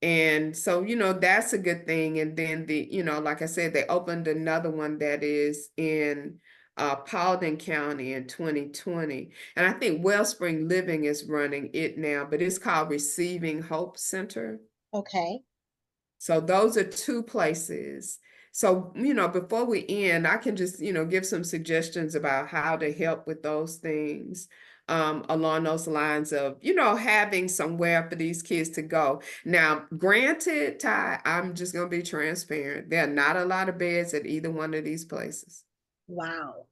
And so, that's a good thing. And then like I said, they opened another one that is in Paulding County in 2020. And I think Wellspring Living is running it now, but it's called Receiving Hope Center. Okay. So those are two places. So, before we end, I can just, give some suggestions about how to help with those things, along those lines of, having somewhere for these kids to go. Now, granted, Ty, I'm just going to be transparent. There are not a lot of beds at either one of these places. Wow.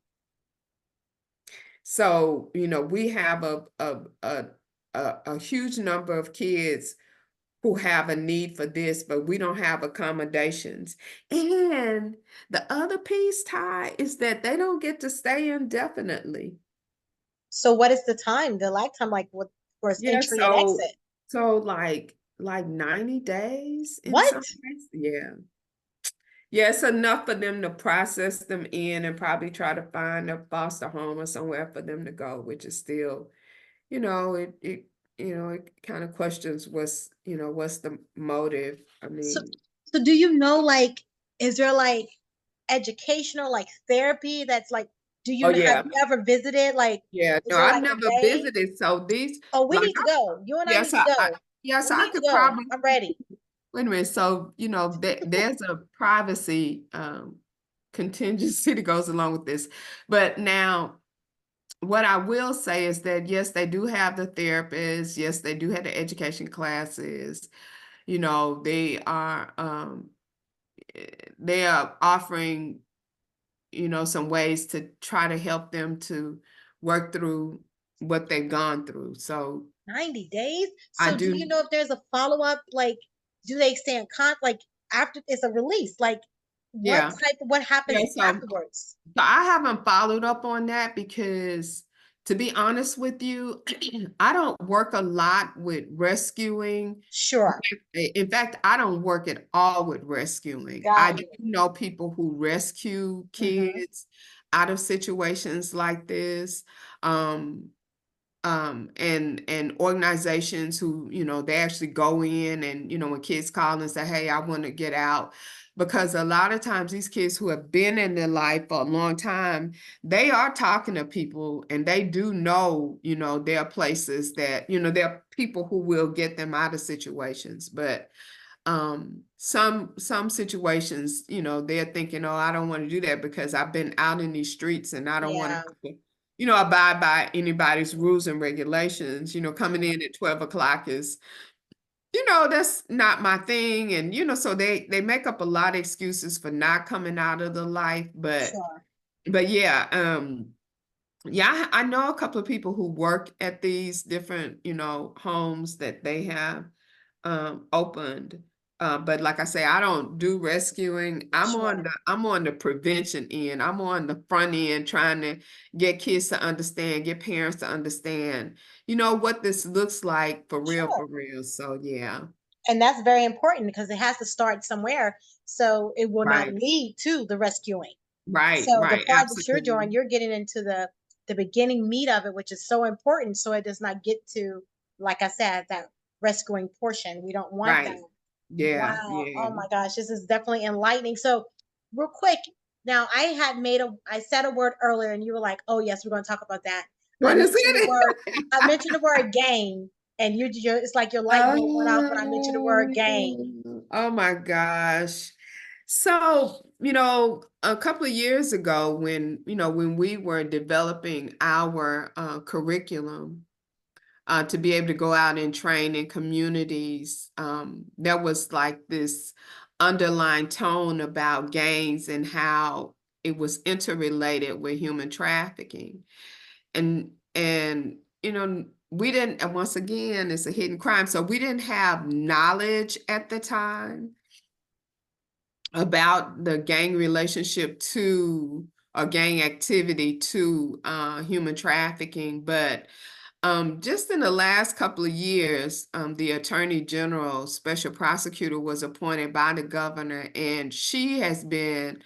So, we have a huge number of kids who have a need for this, but we don't have accommodations. And the other piece, Ty, is that they don't get to stay indefinitely. So what is the time, the lifetime, like what for its Yeah, entry and exit? so like 90 days in What? some cases. Yeah. Yeah, it's enough for them to process them in and probably try to find a foster home or somewhere for them to go, which is still, it kind of questions what's the motive. I So mean, so do you know like is there like educational like therapy that's like oh have yeah. you ever visited like Yeah, is no, there I've like a never way? visited. So these, Oh, we like, need to go. You and I yeah, need so to go. so We I need to could go. probably, I'm ready. wait a minute. So, there's a privacy contingency that goes along with this. But now, what I will say is that yes, they do have the therapists. Yes, they do have the education classes. They they are offering, some ways to try to help them to work through what they've gone through. So 90 days. I So do you do, know if there's a follow-up? Like, do they stay in like after it's a release? Like yeah. what Yeah, happens so afterwards? I haven't followed up on that because, to be honest with you, I don't work a lot with rescuing. Sure. In fact, I don't work at all with rescuing. I Got do you. know people who rescue Hmm. kids out of situations like this. Um, and organizations who, they actually go in and, when kids call and say, hey, I want to get out. Because a lot of times these kids who have been in their life for a long time, they are talking to people and they do know, there are places that, there are people who will get them out of situations. But some situations, they're thinking, oh, I don't want to do that because I've been out in these streets and I don't want to Yeah. have to, abide by anybody's rules and regulations. Coming in at 12 o'clock is, that's not my thing. And, so they make up a lot of excuses for not coming out of the life. Sure. But yeah, yeah, I know a couple of people who work at these different, homes that they have opened. But like I say, I don't do rescuing. Sure. I'm on the prevention end. I'm on the front end trying to get kids to understand, get parents to understand, what this looks like for real, Sure. for real. So yeah. And that's very important because it has to start somewhere so it will not Right. lead to the rescuing. Right. So the Right. part that you're Absolutely. doing, you're getting into the beginning meat of it, which is so important so it does not get to, like I said, that rescuing portion. We don't want that. Right. Yeah. Wow. Oh Yeah. my gosh, this is definitely enlightening. So, real quick, now I said a word earlier and you were like, "Oh yes, we're going to talk about that." I What is mentioned the it? word I mentioned the word game and it's like your light bulb went off when I mentioned the word game. Oh my gosh. So, a couple of years ago when we were developing our curriculum to be able to go out and train in communities, there was like this underlying tone about gangs and how it was interrelated with human trafficking. And we didn't, and once again, it's a hidden crime. So we didn't have knowledge at the time about the gang relationship to or gang activity to human trafficking. But just in the last couple of years, the Attorney General Special Prosecutor was appointed by the governor, and she has been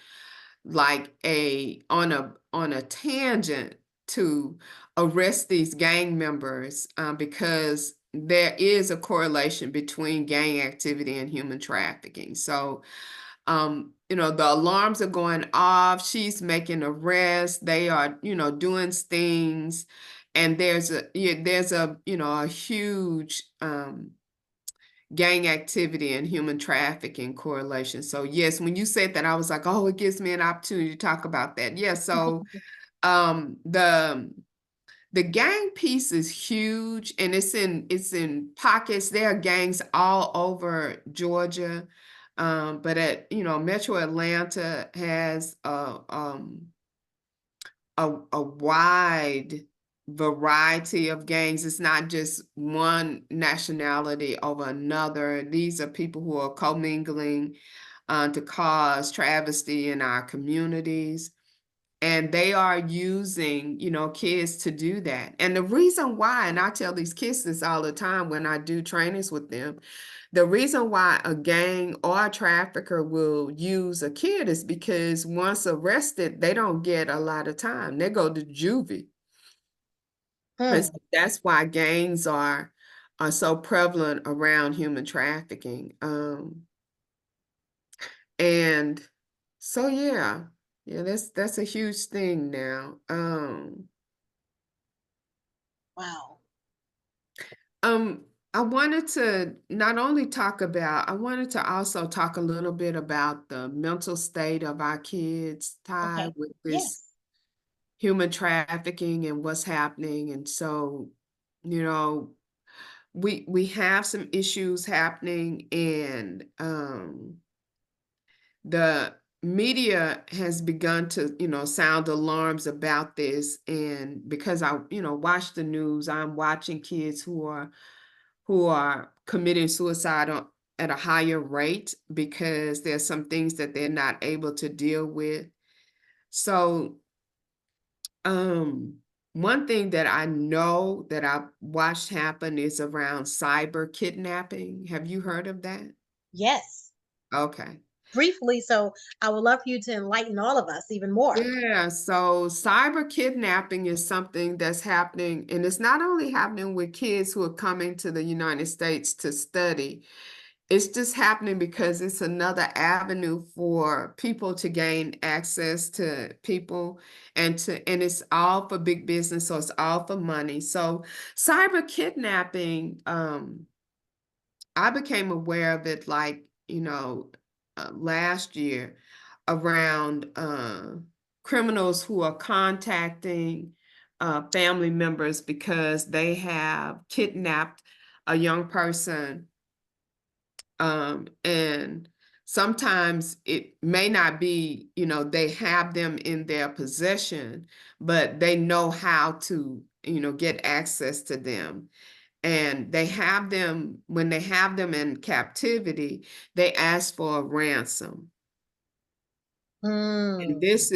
like on a tangent to arrest these gang members because there is a correlation between gang activity and human trafficking. So the alarms are going off. She's making arrests. They are, doing things, and there's a a huge gang activity and human trafficking correlation. So yes, when you said that, I was like, oh, it gives me an opportunity to talk about that. Yeah. So um, the the gang piece is huge, and it's in pockets. There are gangs all over Georgia, but at Metro Atlanta has a wide variety of gangs. It's not just one nationality over another. These are people who are commingling to cause travesty in our communities. And they are using, kids to do that. And the reason why, and I tell these kids this all the time when I do trainings with them, the reason why a gang or a trafficker will use a kid is because once arrested, they don't get a lot of time. They go to juvie. And Hmm. so that's why gangs are so prevalent around human trafficking. And so yeah, that's a huge thing now. Wow. Um, I wanted to not only talk about, I wanted to also talk a little bit about the mental state of our kids Okay. tied with this Yes. human trafficking and what's happening. And so, you know, we have some issues happening, and the media has begun to, sound alarms about this. And because I, watch the news, I'm watching kids who are committing suicide at a higher rate because there's some things that they're not able to deal with. So, one thing that I know that I've watched happen is around cyber kidnapping. Have you heard of that? Yes. Okay. briefly. So I would love for you to enlighten all of us even more. Yeah, so cyber kidnapping is something that's happening, and it's not only happening with kids who are coming to the United States to study. It's just happening because it's another avenue for people to gain access to people and it's all for big business, so it's all for money. So cyber kidnapping, I became aware of it like, last year around criminals who are contacting family members because they have kidnapped a young person, and sometimes it may not be, they have them in their possession, but they know how to, get access to them. And they have them, when they have them in captivity, they ask for a ransom. And Mm. this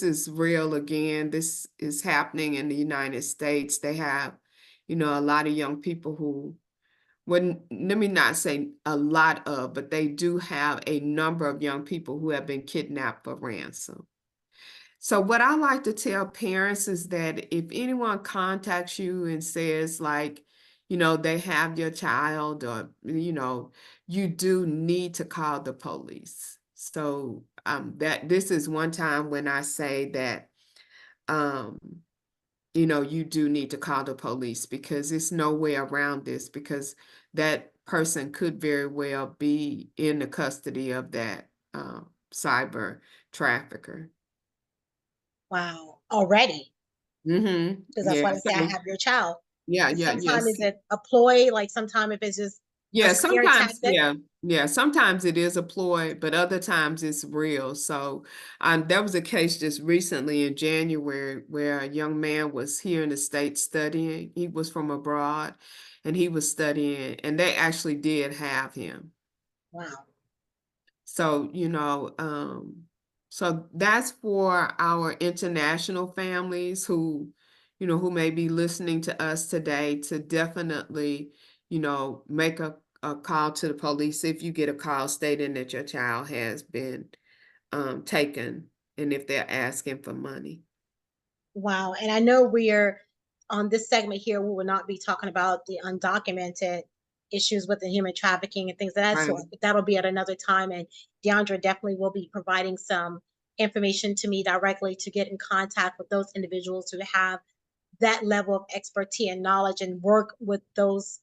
is real again. This is happening in the United States. They have, a lot of young people who, well, let me not say a lot of, but they do have a number of young people who have been kidnapped for ransom. So what I like to tell parents is that if anyone contacts you and says like, they have your child, or, you do need to call the police. So that this is one time when I say that um you do need to call the police, because there's no way around this, because that person could very well be in the custody of that cyber trafficker. Wow. Already. Because that's Yeah. why they say I So have your child. yeah, And yeah, sometimes yes. is it a ploy, like sometimes if it's just a Yeah, scare sometimes, tactic. sometimes it is a ploy, but other times it's real. So, there was a case just recently in January where a young man was here in the States studying. He was from abroad and he was studying, and they actually did have him. Wow. So, so that's for our international families who, who may be listening to us today, to definitely, make a call to the police if you get a call stating that your child has been taken, and if they're asking for money. Wow. And I know we're on this segment here, we will not be talking about the undocumented issues with the human trafficking and things of that Right, sort, but that'll be at another time. And DeAndre definitely will be providing some information to me directly to get in contact with those individuals who have that level of expertise and knowledge and work with those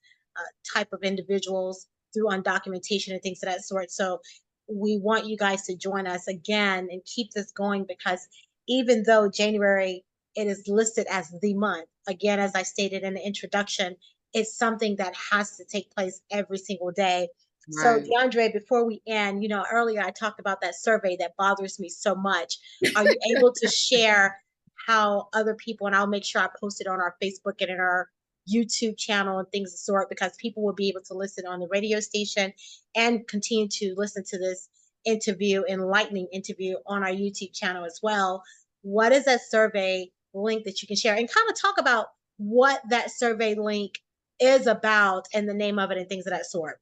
type of individuals through undocumentation and things of that sort. So we want you guys to join us again and keep this going, because even though January, it is listed as the month, again, as I stated in the introduction, it's something that has to take place every single day. So right. DeAndre, before we end, earlier I talked about that survey that bothers me so much. Are you able to share how other people, and I'll make sure I post it on our Facebook and in our YouTube channel and things of the sort, because people will be able to listen on the radio station and continue to listen to this interview, enlightening interview, on our YouTube channel as well. What is that survey link that you can share, and kind of talk about what that survey link is about and the name of it and things of that sort?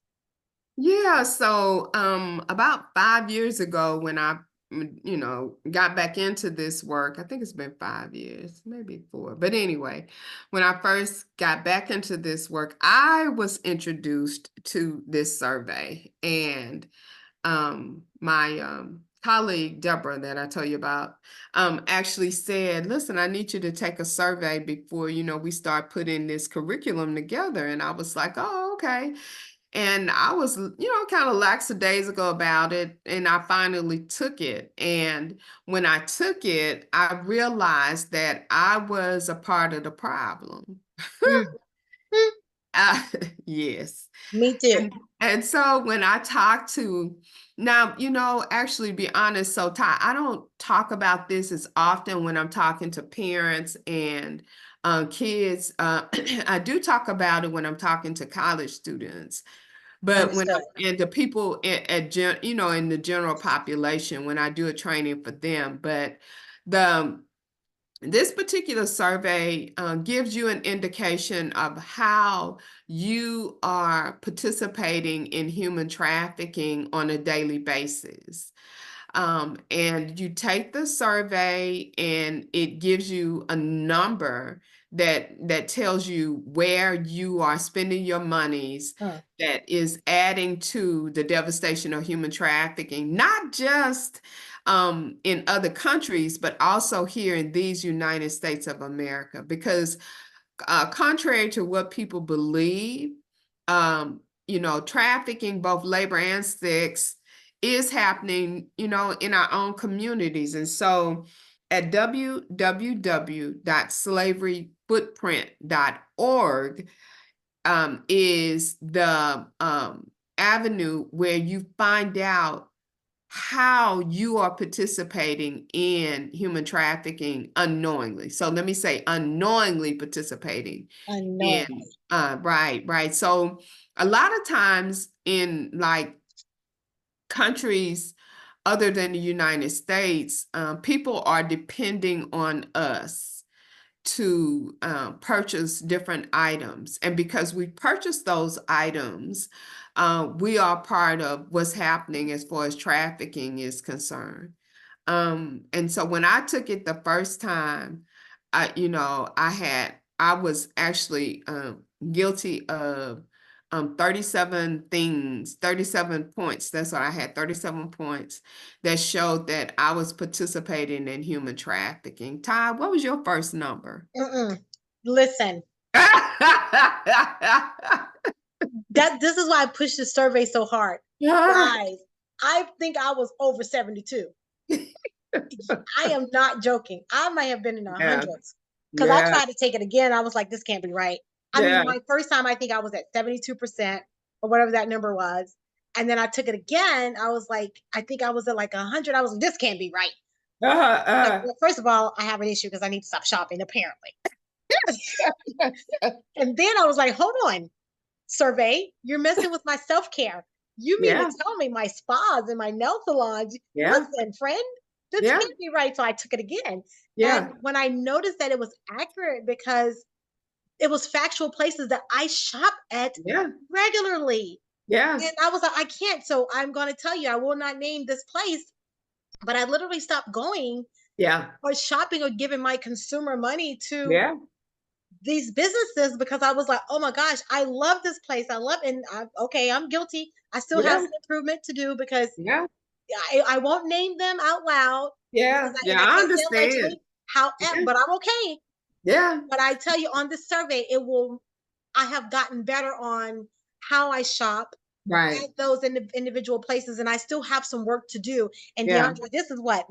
Yeah, so about 5 years ago, when I, got back into this work, I think it's been 5 years, maybe four. But anyway, when I first got back into this work, I was introduced to this survey, and my colleague Deborah that I tell you about actually said, "Listen, I need you to take a survey before we start putting this curriculum together." And I was like, "Oh, okay." And I was, kind of lackadaisical about it. And I finally took it. And when I took it, I realized that I was a part of the problem. Mm, mm, Uh, yes. me too. And so when I talk to now, actually be honest, so Ty, I don't talk about this as often when I'm talking to parents and kids. I do talk about it when I'm talking to college students. But when Understood. I, and the people in the general population, when I do a training for them, but the This particular survey gives you an indication of how you are participating in human trafficking on a daily basis. And you take the survey and it gives you a number that tells you where you are spending your monies Huh. that is adding to the devastation of human trafficking, not just in other countries, but also here in these United States of America. Because contrary to what people believe, trafficking, both labor and sex, is happening, in our own communities. And so at www.slaveryfootprint.org is the avenue where you find out how you are participating in human trafficking unknowingly. So let me say unknowingly participating in, Unknowingly. right. So a lot of times in like countries other than the United States, people are depending on us to purchase different items. And because we purchase those items, we are part of what's happening as far as trafficking is concerned. And so when I took it the first time, I was actually guilty of 37 things, 37 points. That's what I had, 37 points that showed that I was participating in human trafficking. Ty, what was your first number? Listen, this is why I pushed the survey so hard. Guys, I think I was over 72. I am not joking. I might have been in the hundreds because I tried to take it again. I was like, this can't be right. I mean, my first time, I think I was at 72% or whatever that number was. And then I took it again. I was like, I think I was at like 100. I was like, this can't be right. Like, well, first of all, I have an issue because I need to stop shopping, apparently. And then I was like, hold on, survey, you're messing with my self-care. You mean to tell me my spas and my nail salons? Listen, friend, this can't be right. So I took it again. And when I noticed that it was accurate because it was factual places that I shop at regularly. And I was like, I can't. So I'm going to tell you, I will not name this place, but I literally stopped going or shopping or giving my consumer money to these businesses because I was like, oh my gosh, I love this place. I love, and I'm guilty. I still have some improvement to do because I won't name them out loud. I I can't say understand. allegedly. However, but I'm okay. But I tell you, on this survey, I have gotten better on how I shop at those individual places, and I still have some work to do. And DeAndre, this is what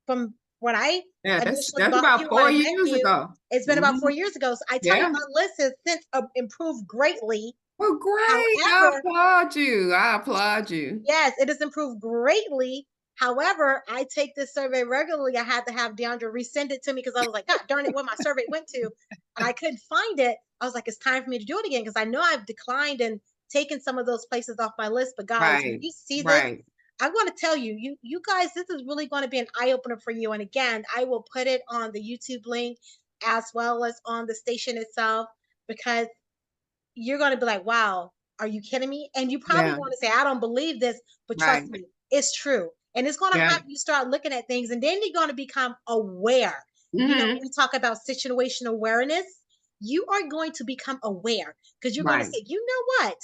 from when I that's initially bought about you, when 4 I met years you, ago. it's been about 4 years ago. So I tell you, my list has since improved greatly. Well, great. However, I applaud you. yes, it has improved greatly. However, I take this survey regularly. I had to have DeAndre resend it to me because I was like, God darn it, where my survey went to. And I couldn't find it. I was like, it's time for me to do it again because I know I've declined and taken some of those places off my list. But guys, when you see this, I'm going to tell you, you guys, this is really going to be an eye opener for you. And again, I will put it on the YouTube link as well as on the station itself because you're going to be like, wow, are you kidding me? And you probably want to say, I don't believe this, but trust me, it's true. And it's going to have you start looking at things and then you're going to become aware. You know, when we talk about situational awareness, you are going to become aware because you're going to say, you know what?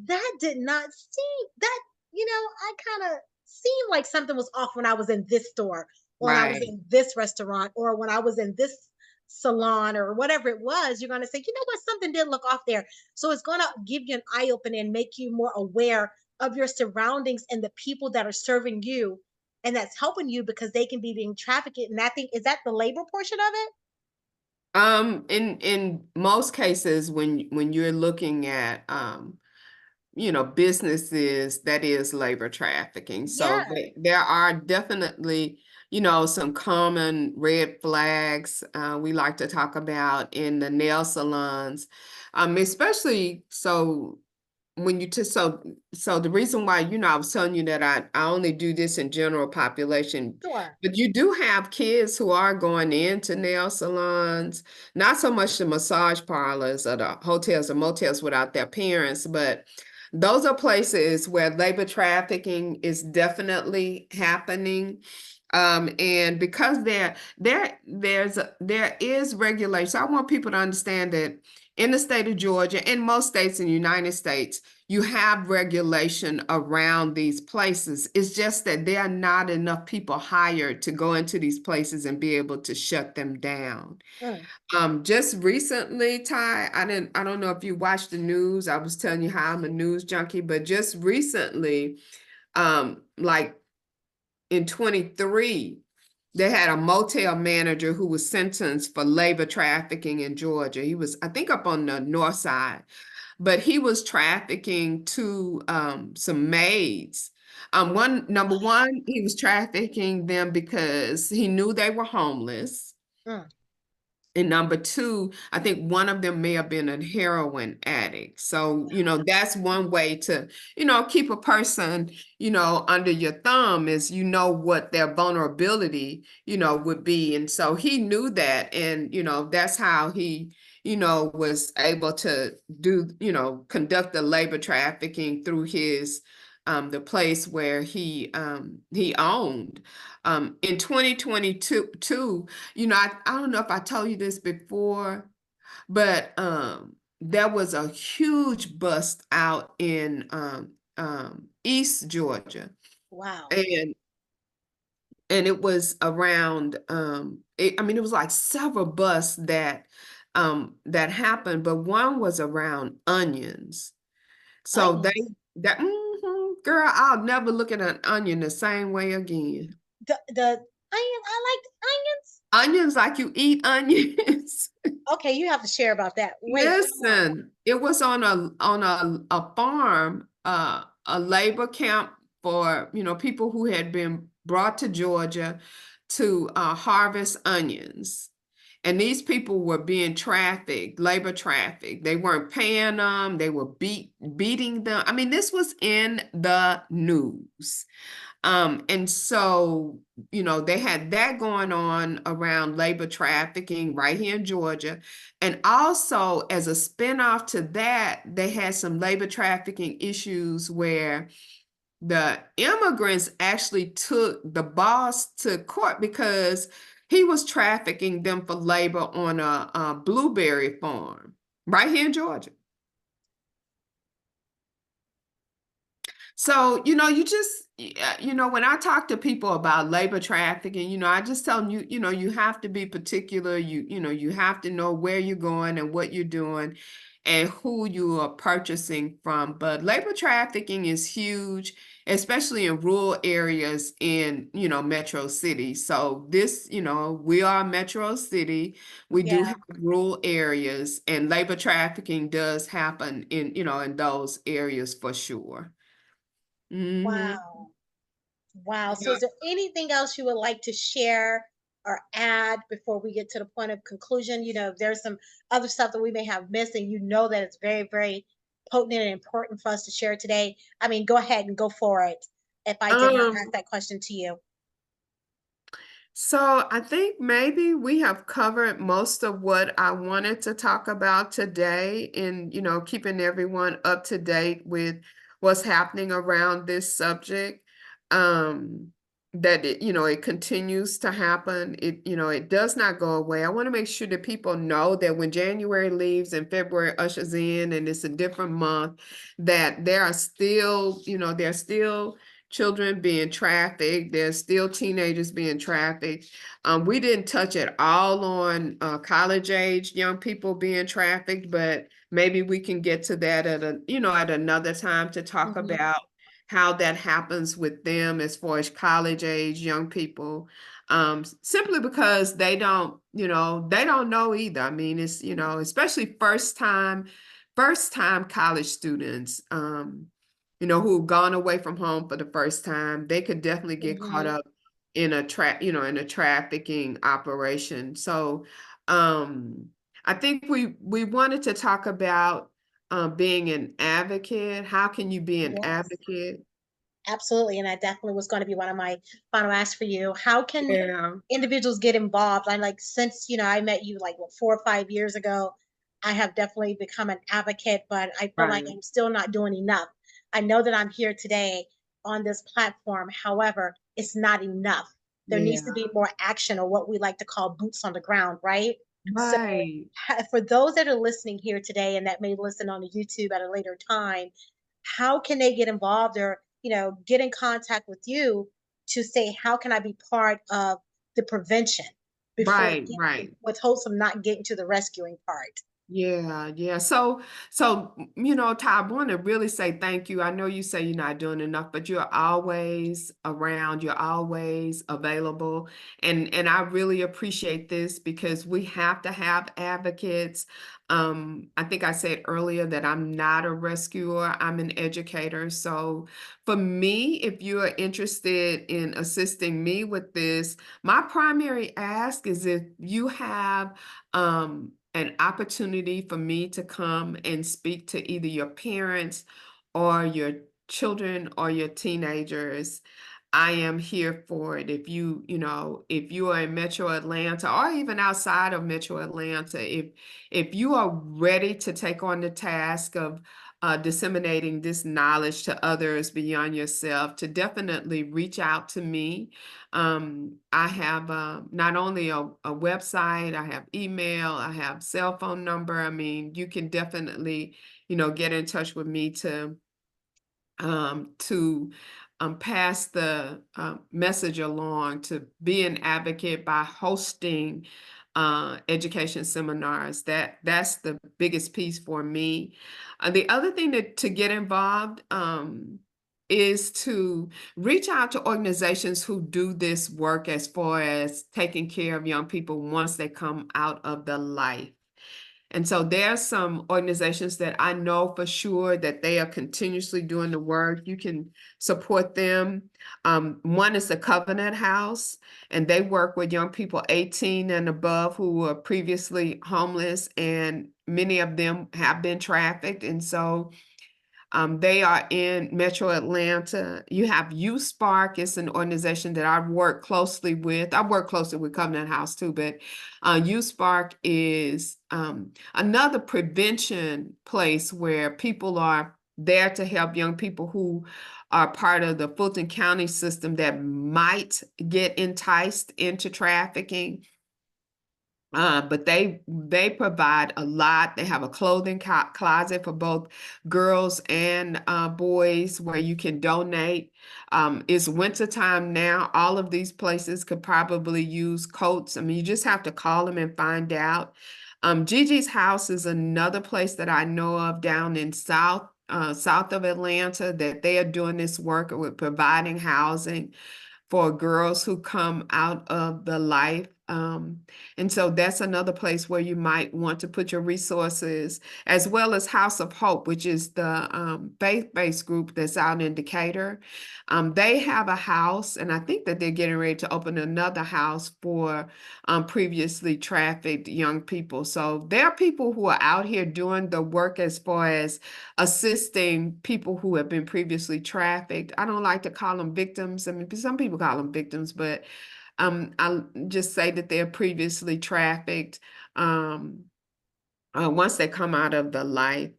That did not seem that, I kind of seemed like something was off when I was in this store or when I was in this restaurant or when I was in this salon or whatever it was. You're going to say, you know what? Something did look off there. So it's going to give you an eye opening and make you more aware of your surroundings and the people that are serving you and that's helping you because they can be being trafficked. And I think, is that the labor portion of it? In most cases, when you're looking at businesses, that is labor trafficking. So there are definitely, some common red flags we like to talk about in the nail salons, especially so when you just so the reason why, I was telling you that I only do this in general population, Sure. but you do have kids who are going into nail salons, not so much the massage parlors or the hotels or motels without their parents, but those are places where labor trafficking is definitely happening. And because there is regulation. So I want people to understand that in the state of Georgia and most states in the United States, you have regulation around these places. It's just that there are not enough people hired to go into these places and be able to shut them down. Mm, Just recently, Ty, I don't know if you watched the news. I was telling you how I'm a news junkie, but just recently, like in 23, they had a motel manager who was sentenced for labor trafficking in Georgia. He was, I think, up on the north side, but he was trafficking to some maids. Number one, he was trafficking them because he knew they were homeless. mm. And number two, I think one of them may have been a heroin addict. So, that's one way to, keep a person, under your thumb is, what their vulnerability, would be. And so he knew that. And, that's how he, was able to do, conduct the labor trafficking through the place where he owned. In 2022, I don't know if I told you this before, but there was a huge bust out in East Georgia, Wow. and it was around it was like several busts that happened, but one was around onions. So Onions. girl, I'll never look at an onion the same way again. The onion. I like onions. Onions like you eat onions. Okay, you have to share about that. Wait, come on. Listen, it was on a farm, a labor camp for, people who had been brought to Georgia to harvest onions. And these people were being trafficked, labor trafficked. They weren't paying them, they were beating them. I mean, this was in the news. And so, they had that going on around labor trafficking right here in Georgia. And also, as a spinoff to that, they had some labor trafficking issues where the immigrants actually took the boss to court because he was trafficking them for labor on a blueberry farm right here in Georgia. So, when I talk to people about labor trafficking, I just tell them, you have to be particular. You have to know where you're going and what you're doing and who you are purchasing from. But labor trafficking is huge, especially in rural areas in, metro cities. So we are a metro city. We do Yeah. have rural areas, and labor trafficking does happen in those areas for sure. Hmm. Wow. Wow. So, is there anything else you would like to share or add before we get to the point of conclusion? If there's some other stuff that we may have missed, and that it's very, very potent and important for us to share today. I mean, go ahead and go for it. If I did not ask Um, that question to you. so I think maybe we have covered most of what I wanted to talk about today in, keeping everyone up to date with what's happening around this subject. Um, that it continues to happen. It does not go away. I want to make sure that people know that when January leaves and February ushers in and it's a different month, that there's still children being trafficked. There's still teenagers being trafficked. We didn't touch at all on college age young people being trafficked, but maybe we can get to that at another time to talk Hmm. about how that happens with them as far as college age young people. Simply because they don't know either. I mean, it's, especially first time college students, who've gone away from home for the first time. They could definitely get caught Hmm. up in a trafficking operation. So, I think we wanted to talk about being an advocate? How can you be an Yes. advocate? Absolutely, and that definitely was going to be one of my final asks for you. How can Yeah, individuals get involved? I'm like, since I met you like what 4 or 5 years ago, I have definitely become an advocate, but I feel like right. I'm still not doing enough. I know that I'm here today on this platform. However, it's not enough. There needs to Yeah, be more action, or what we like to call boots on the ground, right? So, right. for those that are listening here today and that may listen on the YouTube at a later time, how can they get involved, or get in contact with you to say, how can I be part of the prevention before Right, right. with hopes of not getting to the rescuing part? Yeah, yeah. Ty, I want to really say thank you. I know you say you're not doing enough, but you're always around, you're always available. And I really appreciate this because we have to have advocates. I think I said earlier that I'm not a rescuer, I'm an educator. So for me, if you are interested in assisting me with this, my primary ask is if you have an opportunity for me to come and speak to either your parents or your children or your teenagers. I am here for it. If you are in Metro Atlanta or even outside of Metro Atlanta, if you are ready to take on the task of disseminating this knowledge to others beyond yourself, to definitely reach out to me. I have not only a website, I have email, I have cell phone number. I mean, you can definitely, get in touch with me to pass the message along, to be an advocate by hosting education seminars. That's the biggest piece for me. The other thing to get involved is to reach out to organizations who do this work as far as taking care of young people once they come out of the life. And so there are some organizations that I know for sure that they are continuously doing the work. You can support them. One is the Covenant House, and they work with young people 18 and above who were previously homeless, and many of them have been trafficked. And so they are in Metro Atlanta. You have Youth Spark. It's an organization that I work closely with. I work closely with Covenant House too, but Youth Spark is another prevention place where people are there to help young people who are part of the Fulton County system that might get enticed into trafficking. But they provide a lot. They have a clothing closet for both girls and boys where you can donate. It's wintertime now. All of these places could probably use coats. I mean, you just have to call them and find out. Gigi's House is another place that I know of down in south of Atlanta that they are doing this work with providing housing for girls who come out of the life. And so that's another place where you might want to put your resources, as well as House of Hope, which is the faith-based group that's out in Decatur. They have a house, and I think that they're getting ready to open another house for previously trafficked young people. So there are people who are out here doing the work as far as assisting people who have been previously trafficked. I don't like to call them victims. I mean, some people call them victims, but I'll just say that they're previously trafficked once they come out of the life.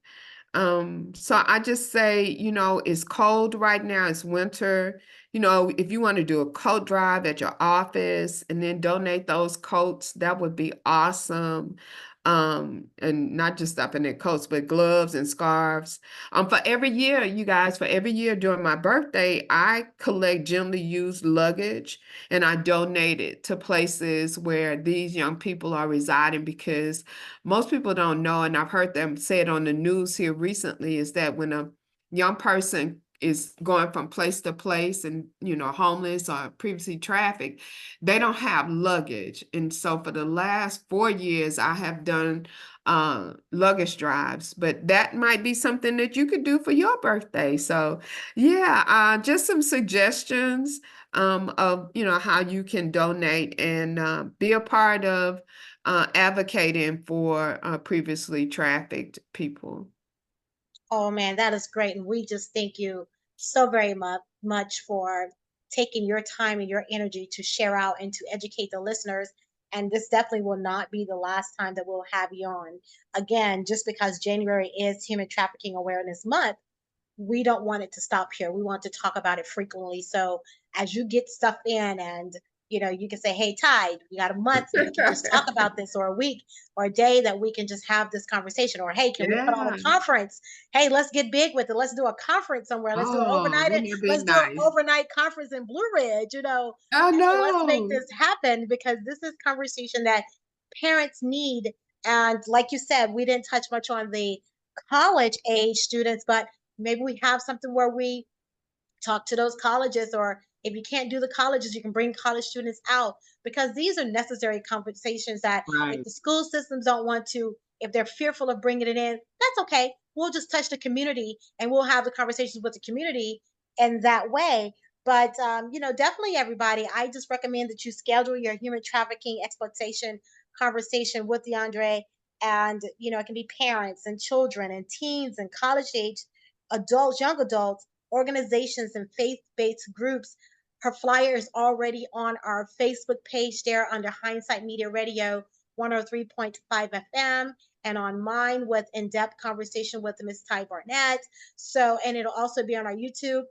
So I just say, it's cold right now, it's winter. If you want to do a coat drive at your office and then donate those coats, that would be awesome. And not just stopping at coats, but gloves and scarves. For every year, you guys, for every year during my birthday, I collect gently used luggage and I donate it to places where these young people are residing, because most people don't know, and I've heard them say it on the news here recently, is that when a young person is going from place to place and, homeless or previously trafficked, they don't have luggage. And so for the last 4 years, I have done luggage drives, but that might be something that you could do for your birthday. So yeah, just some suggestions of, how you can donate and be a part of advocating for previously trafficked people. Oh man, that is great. And we just thank you so very much for taking your time and your energy to share out and to educate the listeners. And this definitely will not be the last time that we'll have you on. Again, just because January is Human Trafficking Awareness Month, we don't want it to stop here. We want to talk about it frequently. So as you get stuff in and you can say, hey, Tide, we got a month and we can just talk about this, or a week or a day that we can just have this conversation. Or hey, can we put on Yeah. a conference? Hey, let's get big with it. Let's do a conference somewhere. Let's do an Oh, overnight, wouldn't it be let's do an nice? overnight conference in Blue Ridge. I Hey, let's make know. this happen because this is conversation that parents need. And like you said, we didn't touch much on the college age students, but maybe we have something where we talk to those colleges, or if you can't do the colleges, you can bring college students out, because these are necessary conversations that if Right. the school systems don't want to, if they're fearful of bringing it in, that's okay. We'll just touch the community and we'll have the conversations with the community in that way. But definitely everybody, I just recommend that you schedule your human trafficking exploitation conversation with DeAndre. And it can be parents and children and teens and college age adults, young adults, organizations, and faith-based groups. Her flyer is already on our Facebook page there under Hindsight Media Radio 103.5 FM, and on mine with in-depth conversation with Miss Ty Barnett. So, and it'll also be on our YouTube,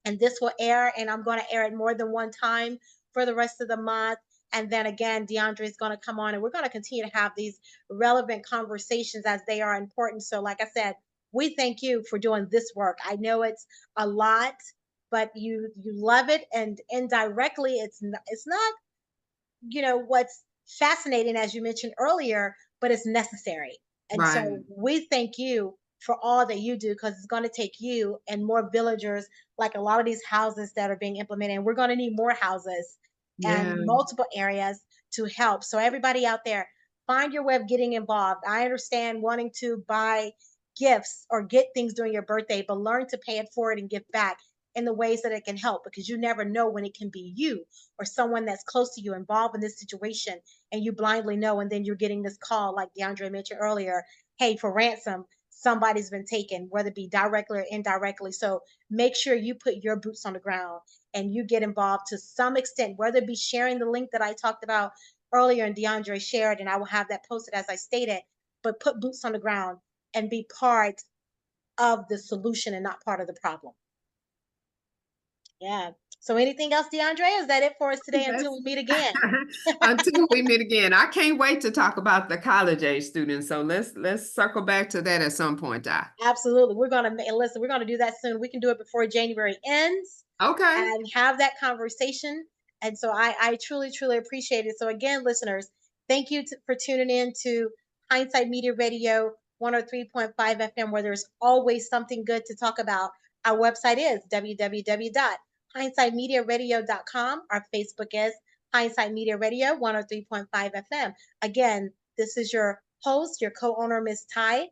and this will air, and I'm going to air it more than one time for the rest of the month. And then again, DeAndre is going to come on and we're going to continue to have these relevant conversations as they are important. So, like I said, we thank you for doing this work. I know it's a lot, but you love it, and indirectly it's not what's fascinating, as you mentioned earlier, but it's necessary. And Right. so we thank you for all that you do, because it's going to take you and more villagers, like a lot of these houses that are being implemented. And we're going to need more houses Yeah. and multiple areas to help. So everybody out there, find your way of getting involved. I understand wanting to buy gifts or get things during your birthday, but learn to pay it forward and give back in the ways that it can help, because you never know when it can be you or someone that's close to you involved in this situation, and you blindly know, and then you're getting this call like DeAndre mentioned earlier, hey, for ransom, somebody's been taken, whether it be directly or indirectly. So make sure you put your boots on the ground and you get involved to some extent, whether it be sharing the link that I talked about earlier and DeAndre shared, and I will have that posted as I stated, but put boots on the ground and be part of the solution and not part of the problem. Yeah. So anything else, DeAndre? Is that it for us today until That's we meet again? until we meet again. I can't wait to talk about the college age students. So let's circle back to that at some point, Di. Absolutely. We're gonna listen. We're gonna do that soon. We can do it before January ends Okay. and have that conversation. And so I truly, truly appreciate it. So again, listeners, thank you for tuning in to Hindsight Media Radio 103.5 FM, where there's always something good to talk about. Our website is www.hindsightmediaradio.com. Our Facebook is Hindsight Media Radio 103.5 FM. Again, this is your host, your co-owner, Miss Ty,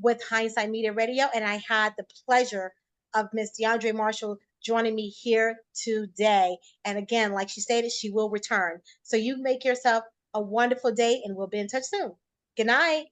with Hindsight Media Radio, and I had the pleasure of Miss DeAndre Marshall joining me here today. And again, like she stated, she will return. So you make yourself a wonderful day, and we'll be in touch soon. Good night.